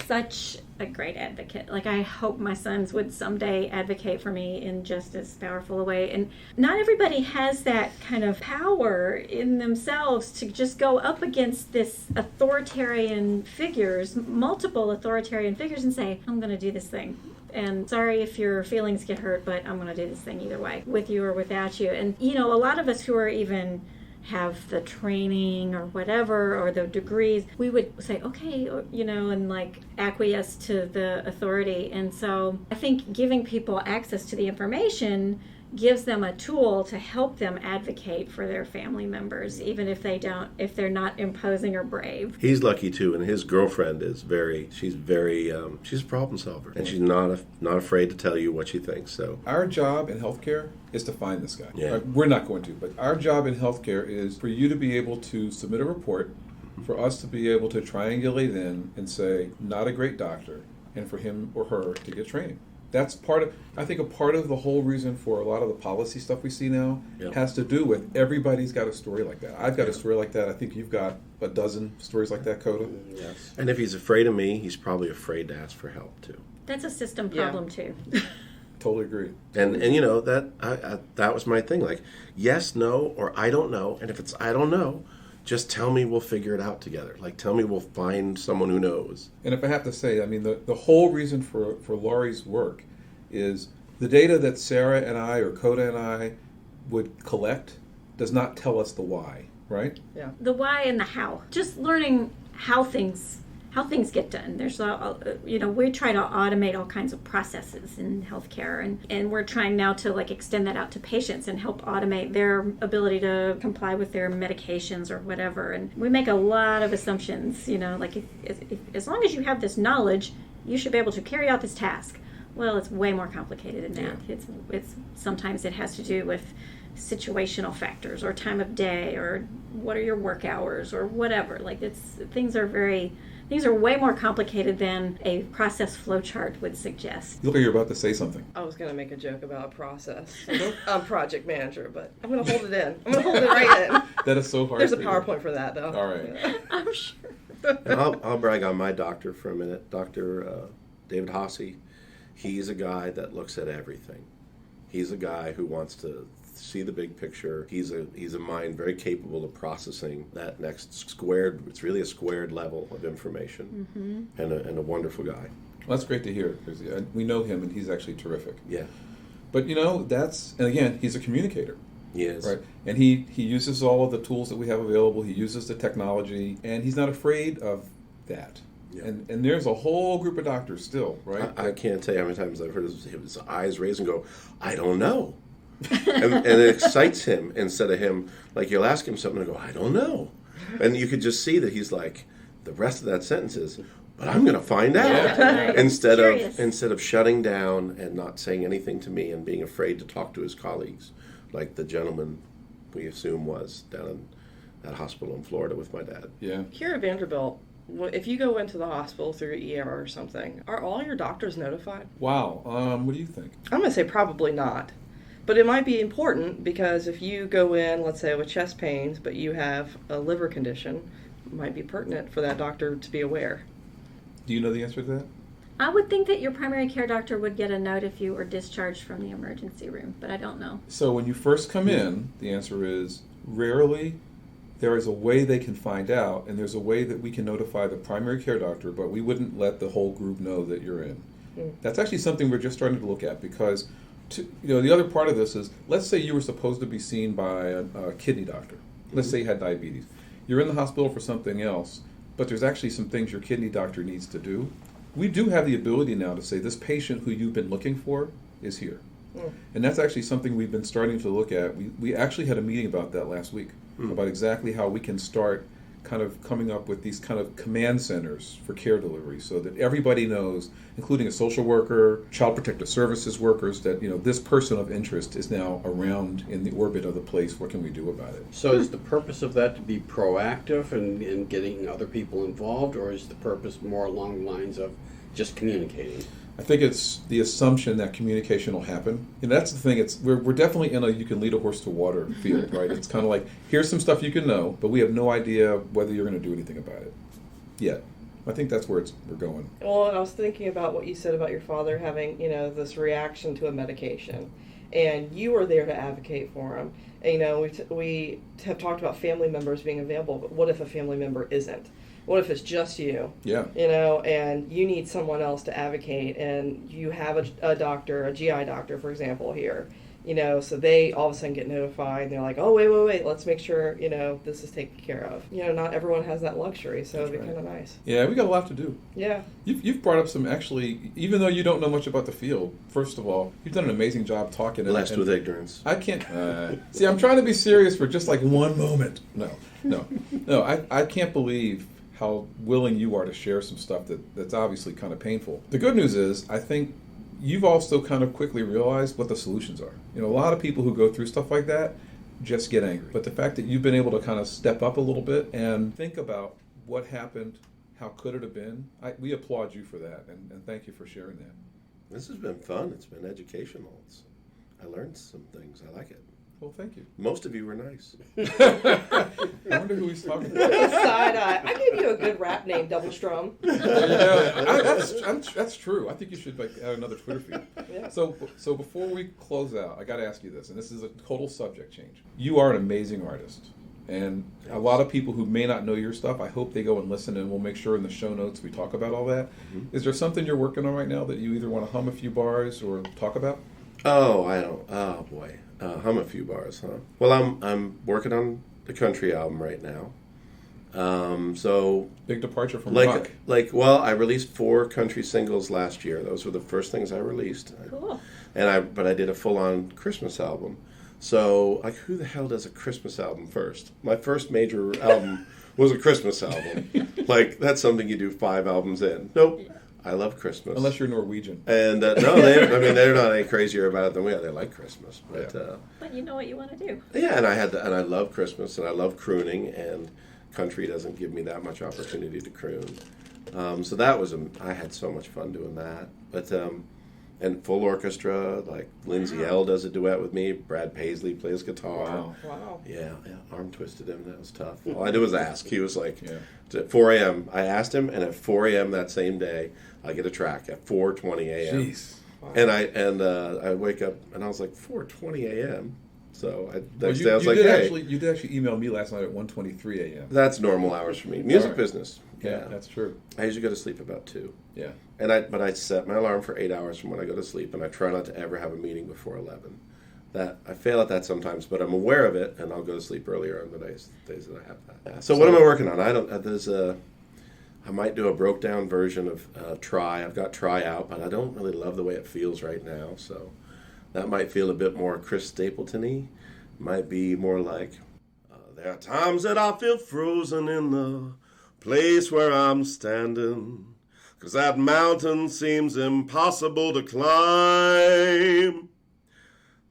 such a great advocate. Like, I hope my sons would someday advocate for me in just as powerful a way. And not everybody has that kind of power in themselves to just go up against this authoritarian figures, multiple authoritarian figures, and say, I'm going to do this thing. And sorry if your feelings get hurt, but I'm going to do this thing either way, with you or without you. And, you know, a lot of us who are even have the training or whatever, or the degrees, we would say, okay, you know, and like acquiesce to the authority. And so I think giving people access to the information gives them a tool to help them advocate for their family members, even if they're not imposing or brave. He's lucky too, and his girlfriend is she's a problem solver, and she's not afraid to tell you what she thinks. So Our job in healthcare is to find this guy. Yeah. We're not going to, but our job in healthcare is for you to be able to submit a report, for us to be able to triangulate in and say, not a great doctor, and for him or her to get training. That's I think a part of the whole reason for a lot of the policy stuff we see now has to do with everybody's got a story like that. I've got a story like that. I think you've got a dozen stories like that, Coda. Yes. and if he's afraid of me, he's probably afraid to ask for help too. That's a system problem too. Totally agree. And you know that was my thing. Like, yes, no, or I don't know. And if it's I don't know, just tell me, we'll figure it out together. Like, tell me, we'll find someone who knows. And if I have to say, I mean, the whole reason for Laurie's work is the data that Sarah and I or Coda and I would collect does not tell us the why, right? Yeah. The why and the how. Just learning how things get done. There's we try to automate all kinds of processes in healthcare, and we're trying now to like extend that out to patients and help automate their ability to comply with their medications or whatever. And we make a lot of assumptions, you know, like if as long as you have this knowledge, you should be able to carry out this task. Well, it's way more complicated than that. It's sometimes it has to do with situational factors or time of day or what are your work hours or whatever. Like things are way more complicated than a process flowchart would suggest. You look like you're about to say something. I was going to make a joke about process. I'm project manager, but I'm going to hold it in. I'm going to hold it right in. That is so hard. There's a for you. PowerPoint for that, though. All right. I'm sure. And I'll brag on my doctor for a minute. Dr. David Hasse. He's a guy that looks at everything. He's a guy who wants to see the big picture. He's a mind very capable of processing that next squared. It's really a squared level of information, and a wonderful guy. Well, that's great to hear because we know him and he's actually terrific. Yeah, But you know, and again, he's a communicator. he is. Right, and he uses all of the tools that we have available. He uses the technology, and he's not afraid of that. Yeah. And there's a whole group of doctors still, right? I can't tell you how many times I've heard his eyes raise and go, "I don't know," and it excites him instead of him. Like, you'll ask him something and go, "I don't know," and you could just see that he's like, the rest of that sentence is, "But I'm going to find out," Yeah. instead Curious. of shutting down and not saying anything to me and being afraid to talk to his colleagues, like the gentleman we assume was down in that hospital in Florida with my dad. Yeah. Here at Vanderbilt, if you go into the hospital through ER or something, are all your doctors notified? Wow. What do you think? I'm going to say probably not. But it might be important because if you go in, let's say, with chest pains, but you have a liver condition, it might be pertinent for that doctor to be aware. Do you know the answer to that? I would think that your primary care doctor would get a note if you were discharged from the emergency room, but I don't know. So when you first come in, the answer is rarely. There is a way they can find out, and there's a way that we can notify the primary care doctor, but we wouldn't let the whole group know that you're in. That's actually something we're just starting to look at because, the other part of this is, let's say you were supposed to be seen by a kidney doctor. Let's say you had diabetes. You're in the hospital for something else, but there's actually some things your kidney doctor needs to do. We do have the ability now to say this patient who you've been looking for is here. And that's actually something we've been starting to look at. We actually had a meeting about that last week, about exactly how we can start kind of coming up with these kind of command centers for care delivery so that everybody knows, including a social worker, child protective services workers, that this person of interest is now around in the orbit of the place. What can we do about it? So is the purpose of that to be proactive and getting other people involved, or is the purpose more along the lines of just communicating? I think it's the assumption that communication will happen. That's the thing. We're definitely in a you can lead a horse to water field, right? It's kind of like, here's some stuff you can know, but we have no idea whether you're going to do anything about it yet. I think that's where we're going. Well, I was thinking about what you said about your father having, this reaction to a medication, and you were there to advocate for him. And, we have talked about family members being available, but what if a family member isn't? What if it's just you? Yeah. And you need someone else to advocate, and you have a doctor, a GI doctor, for example, here. So they all of a sudden get notified, and they're like, oh, wait, let's make sure, this is taken care of. Not everyone has that luxury, so it'd be kind of nice. Yeah, we got a lot to do. Yeah. You've brought up some, actually, even though you don't know much about the field, first of all, you've done an amazing job talking. Blessed with ignorance. I can't, see, I'm trying to be serious for just like one moment. No, I can't believe how willing you are to share some stuff that's obviously kind of painful. The good news is, I think you've also kind of quickly realized what the solutions are. A lot of people who go through stuff like that just get angry. But the fact that you've been able to kind of step up a little bit and think about what happened, how could it have been, we applaud you for that, and thank you for sharing that. This has been fun. It's been educational. I learned some things. I like it. Well, thank you. Most of you were nice. I wonder who he's talking to. Side eye. I gave you a good rap name, Double Strum. That's true. I think you should add another Twitter feed. Yeah. So before we close out, I got to ask you this, and this is a total subject change. You are an amazing artist, and a lot of people who may not know your stuff, I hope they go and listen, and we'll make sure in the show notes we talk about all that. Mm-hmm. Is there something you're working on right now that you either want to hum a few bars or talk about? Oh, I don't. Oh boy. Hum a few bars, huh? Well, I'm working on the country album right now. So big departure from rock. I released 4 country singles last year. Those were the first things I released. Cool. But I did a full-on Christmas album. So, who the hell does a Christmas album first? My first major album was a Christmas album. That's something you do 5 albums in. Nope. Yeah. I love Christmas. Unless you're Norwegian. And no, they're not any crazier about it than we are. They like Christmas, but you know what you want to do. Yeah, and I love Christmas, and I love crooning, and country doesn't give me that much opportunity to croon. So that was I had so much fun doing that. But and full orchestra, like Lindsay L does a duet with me. Brad Paisley plays guitar. Wow. Yeah, arm twisted him. That was tough. All I did was ask. He was like, at 4 a.m. I asked him, and at 4 a.m. that same day, I get a track at 4:20 a.m. Jeez. Wow. And I wake up and I was like 4:20 a.m. So next day I was you like, did actually email me last night at 1:23 a.m. That's normal hours for me. Music right. business. Yeah, that's true. I usually go to sleep about 2. Yeah. But I set my alarm for 8 hours from when I go to sleep, and I try not to ever have a meeting before 11. That I fail at that sometimes, but I'm aware of it, and I'll go to sleep earlier on the days that I have that. Yeah. So what am I working on? I might do a broke down version of Try. I've got Try out, but I don't really love the way it feels right now. So that might feel a bit more Chris Stapleton-y. Might be more like, there are times that I feel frozen in the place where I'm standing, 'cause that mountain seems impossible to climb.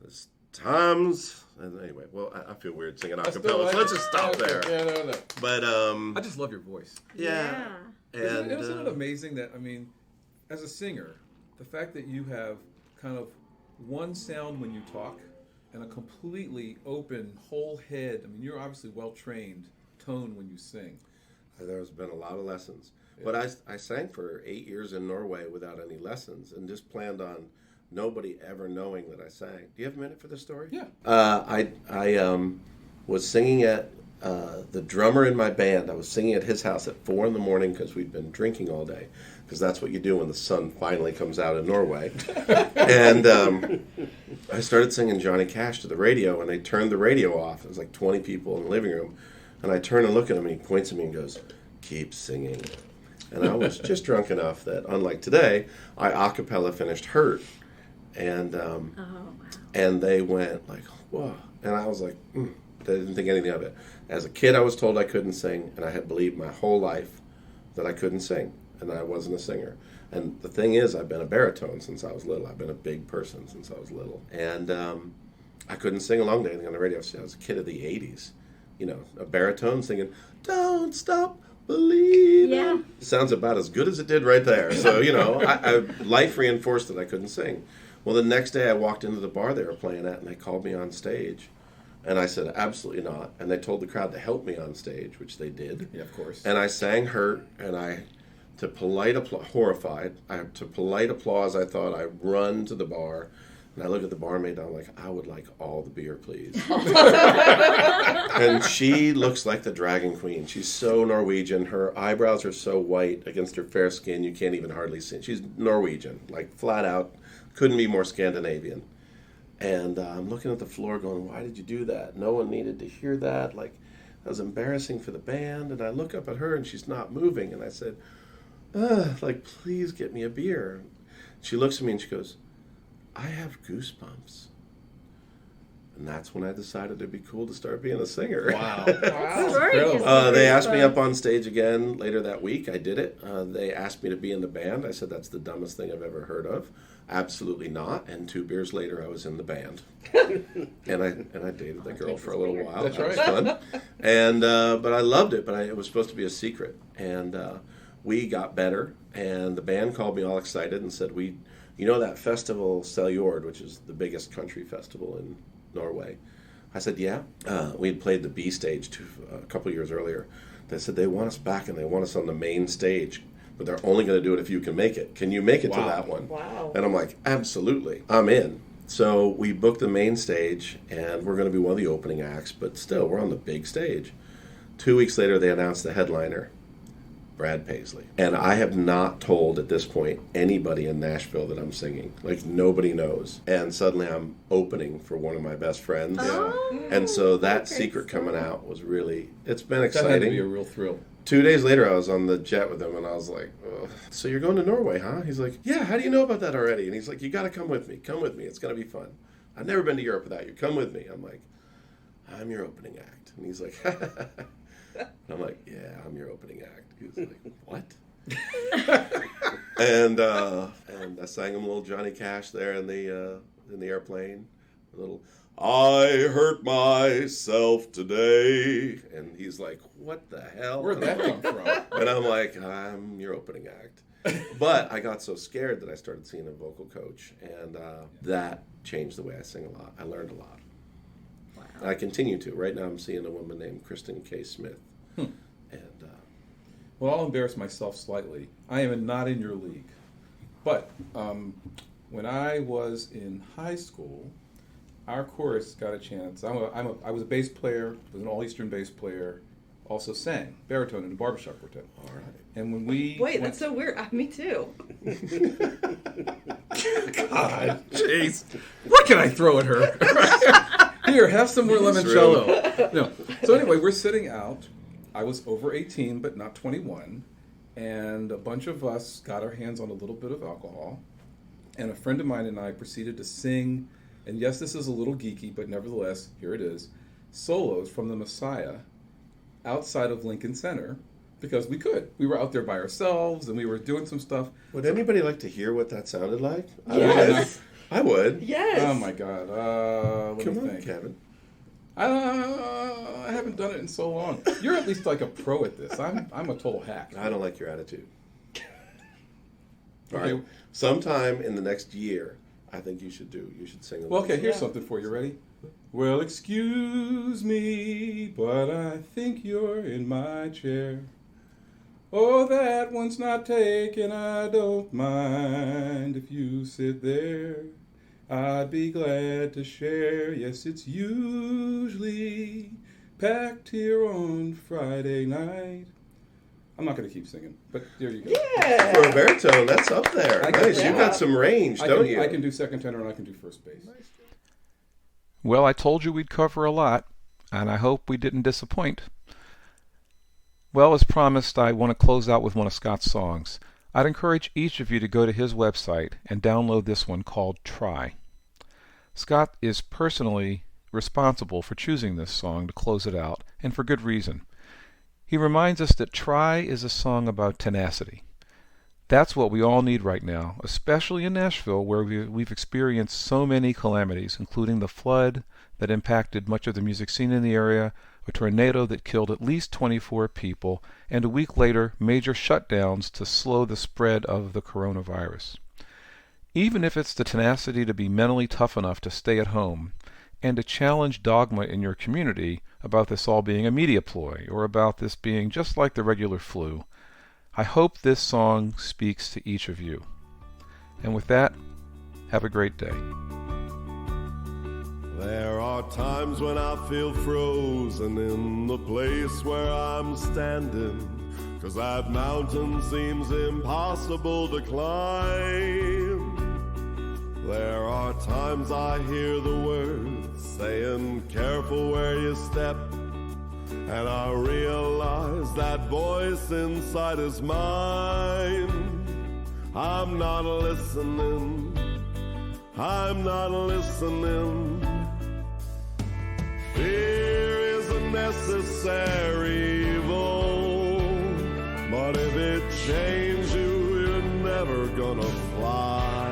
There's times, anyway, well, I feel weird singing a cappella, so let's just stop there. Yeah, no. But, I just love your voice. Yeah. And Isn't it amazing that, as a singer, the fact that you have kind of one sound when you talk and a completely open, whole head, you're obviously well-trained tone when you sing. There's been a lot of lessons. Yeah. But I sang for 8 years in Norway without any lessons and just planned on nobody ever knowing that I sang. Do you have a minute for this story? Yeah. I was singing at the drummer in my band. I was singing at his house at 4 in the morning because we'd been drinking all day, because that's what you do when the sun finally comes out in Norway. And I started singing Johnny Cash to the radio, and they turned the radio off. There was like 20 people in the living room. And I turn and look at him, and he points at me and goes, "Keep singing." And I was just drunk enough that, unlike today, I a cappella finished Hurt. And and they went like, "Whoa." And I was like, I didn't think anything of it. As a kid, I was told I couldn't sing, and I had believed my whole life that I couldn't sing, and that I wasn't a singer. And the thing is, I've been a baritone since I was little. I've been a big person since I was little. And I couldn't sing along to anything on the radio. So I was a kid of the 80s. You know, a baritone singing, "Don't Stop Believing." Yeah. Sounds about as good as it did right there. So, you know, life reinforced that I couldn't sing. Well, the next day I walked into the bar they were playing at, and they called me on stage. And I said, absolutely not. And they told the crowd to help me on stage, which they did. Yeah, of course. And I sang Hurt, and to polite applause, I thought I'd run to the bar. And I look at the barmaid, and I'm like, I would like all the beer, please. And she looks like the dragon queen. She's so Norwegian. Her eyebrows are so white against her fair skin, you can't even hardly see. She's Norwegian, like flat out. Couldn't be more Scandinavian. And I'm looking at the floor going, why did you do that? No one needed to hear that. Like, that was embarrassing for the band. And I look up at her, and she's not moving. And I said, like, please get me a beer. She looks at me, and she goes, I have goosebumps. And that's when I decided it'd be cool to start being a singer. Wow. They asked me up on stage again later that week. I did it. They asked me to be in the band. I said, that's the dumbest thing I've ever heard of. Absolutely not. And 2 beers later, I was in the band. and I dated the girl for a little while. That's that was right. fun. And but I loved it. But it was supposed to be a secret. And we got better. And the band called me all excited and said, you know that festival Seljord, which is the biggest country festival in Norway? I said, yeah. We had played the B stage a couple years earlier. They said they want us back, and they want us on the main stage, but they're only going to do it if you can make it. Can you make it to that one? Wow. And I'm like, absolutely. I'm in. So we booked the main stage, and we're going to be one of the opening acts, but still, we're on the big stage. 2 weeks later, they announced the headliner, Brad Paisley. And I have not told at this point anybody in Nashville that I'm singing. Like, nobody knows. And suddenly I'm opening for one of my best friends. Oh, And so that secret coming out was really, it's been That had to exciting. be a real thrill. 2 days later, I was on the jet with him, and I was like, ugh. So you're going to Norway, huh? He's like, yeah, how do you know about that already? And he's like, you got to come with me. Come with me. It's going to be fun. I've never been to Europe without you. Come with me. I'm like, I'm your opening act. And he's like, and I'm like, yeah, I'm your opening act. He's like, what? and I sang him a little Johnny Cash there in the airplane. A little, I hurt myself today. And he's like, what the hell? Where'd that come from? And I'm like, I'm your opening act. But I got so scared that I started seeing a vocal coach. And that changed the way I sing a lot. I learned a lot. wow. And I continue to. Right now I'm seeing a woman named Kristen K. Smith. And Well, I'll embarrass myself slightly. I am not in your league. But when I was in high school, our chorus got a chance. I was a bass player, was an all-Eastern bass player, also sang baritone in the barbershop quartet. all right. And when we Wait, that's so weird. Me too. God, jeez. What can I throw at her? Here, have some more limoncello. No. So anyway, we're sitting out. I was over 18, but not 21. And a bunch of us got our hands on a little bit of alcohol. And a friend of mine and I proceeded to sing, and yes, this is a little geeky, but nevertheless, here it is, solos from the Messiah outside of Lincoln Center, because we could. We were out there by ourselves, and we were doing some stuff. Would anybody like to hear what that sounded like? Yes. I would. Yes. Oh my God! Let Come me on, think. Kevin. I haven't done it in so long. You're at least like a pro at this. I'm a total hack. I don't like your attitude. All Okay. right. Sometime in the next year, I think you should sing a Well, little. okay. Here's something for you. Ready? Well, excuse me, but I think you're in my chair. Oh, that one's not taken. I don't mind if you sit there. I'd be glad to share. Yes, it's usually packed here on Friday night. I'm not going to keep singing, but there you go. Yeah. For a baritone, that's up there. I can- Nice. yeah. You got some range, don't you? I can do second tenor and I can do first base. Well, I told you we'd cover a lot, and I hope we didn't disappoint. Well, as promised, I want to close out with one of Scott's songs. I'd encourage each of you to go to his website and download this one called Try. Scott is personally responsible for choosing this song to close it out, and for good reason. He reminds us that Try is a song about tenacity. That's what we all need right now, especially in Nashville, where we've experienced so many calamities, including the flood that impacted much of the music scene in the area, a tornado that killed at least 24 people, and a week later, major shutdowns to slow the spread of the coronavirus. Even if it's the tenacity to be mentally tough enough to stay at home, and to challenge dogma in your community about this all being a media ploy, or about this being just like the regular flu, I hope this song speaks to each of you. And with that, have a great day. There are times when I feel frozen in the place where I'm standing, 'cause that mountain seems impossible to climb. There are times I hear the words saying, careful where you step, and I realize that voice inside is mine. I'm not listening. I'm not listening. Fear is a necessary evil, but if it chains you, you're never gonna fly.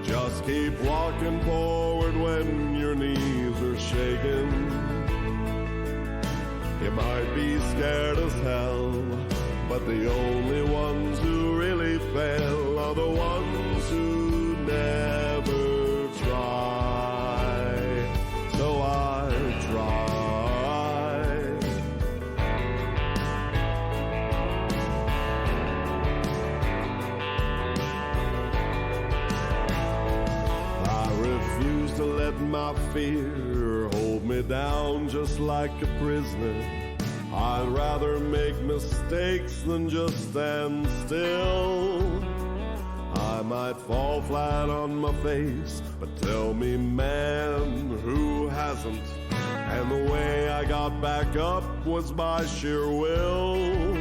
Just keep walking forward when your knees are shaking. You might be scared as hell, but the only ones who really fail are the ones who never try. So I try. I refuse to let my fear hold me down just like a prisoner. I'd rather make mistakes than just stand still. I might fall flat on my face, but tell me, man, who hasn't? And the way I got back up was by sheer will.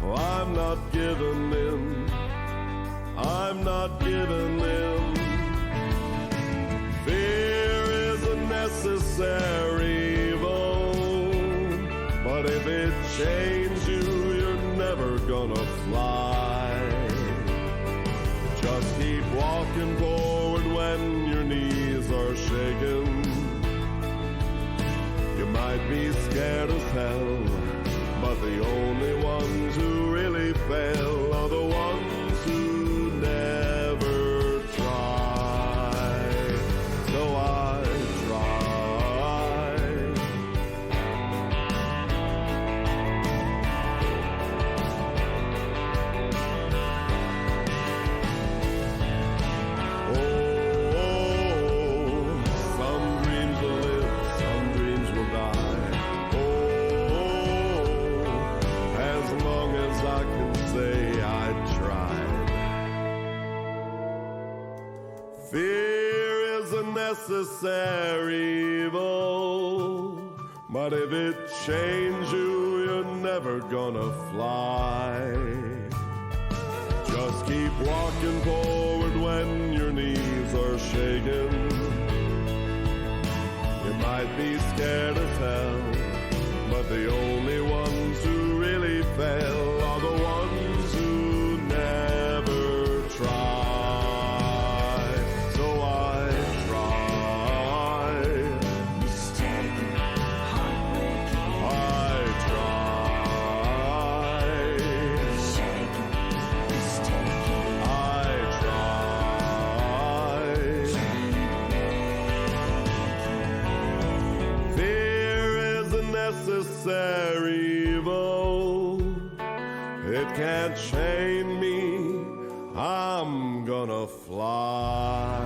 Well, I'm not giving in. I'm not giving in. Fear is a necessary evil, but if it chains you, you're never gonna fly. Just keep walking forward when your knees are shaking. You might be scared as hell, but the only ones who really fail are the ones who never try. So I try. Oh, some dreams will live, some dreams will die. Oh, as long as I can say I tried. Fear is a necessary evil, but if it chains you, you're never gonna fly. Just keep walking forward when your knees are shaking. You might be scared as hell, but the only ones who really fail are the ones who never try. So I try. I try. I try. Fear is a necessary evil. It can't chain me. I'm gonna fly.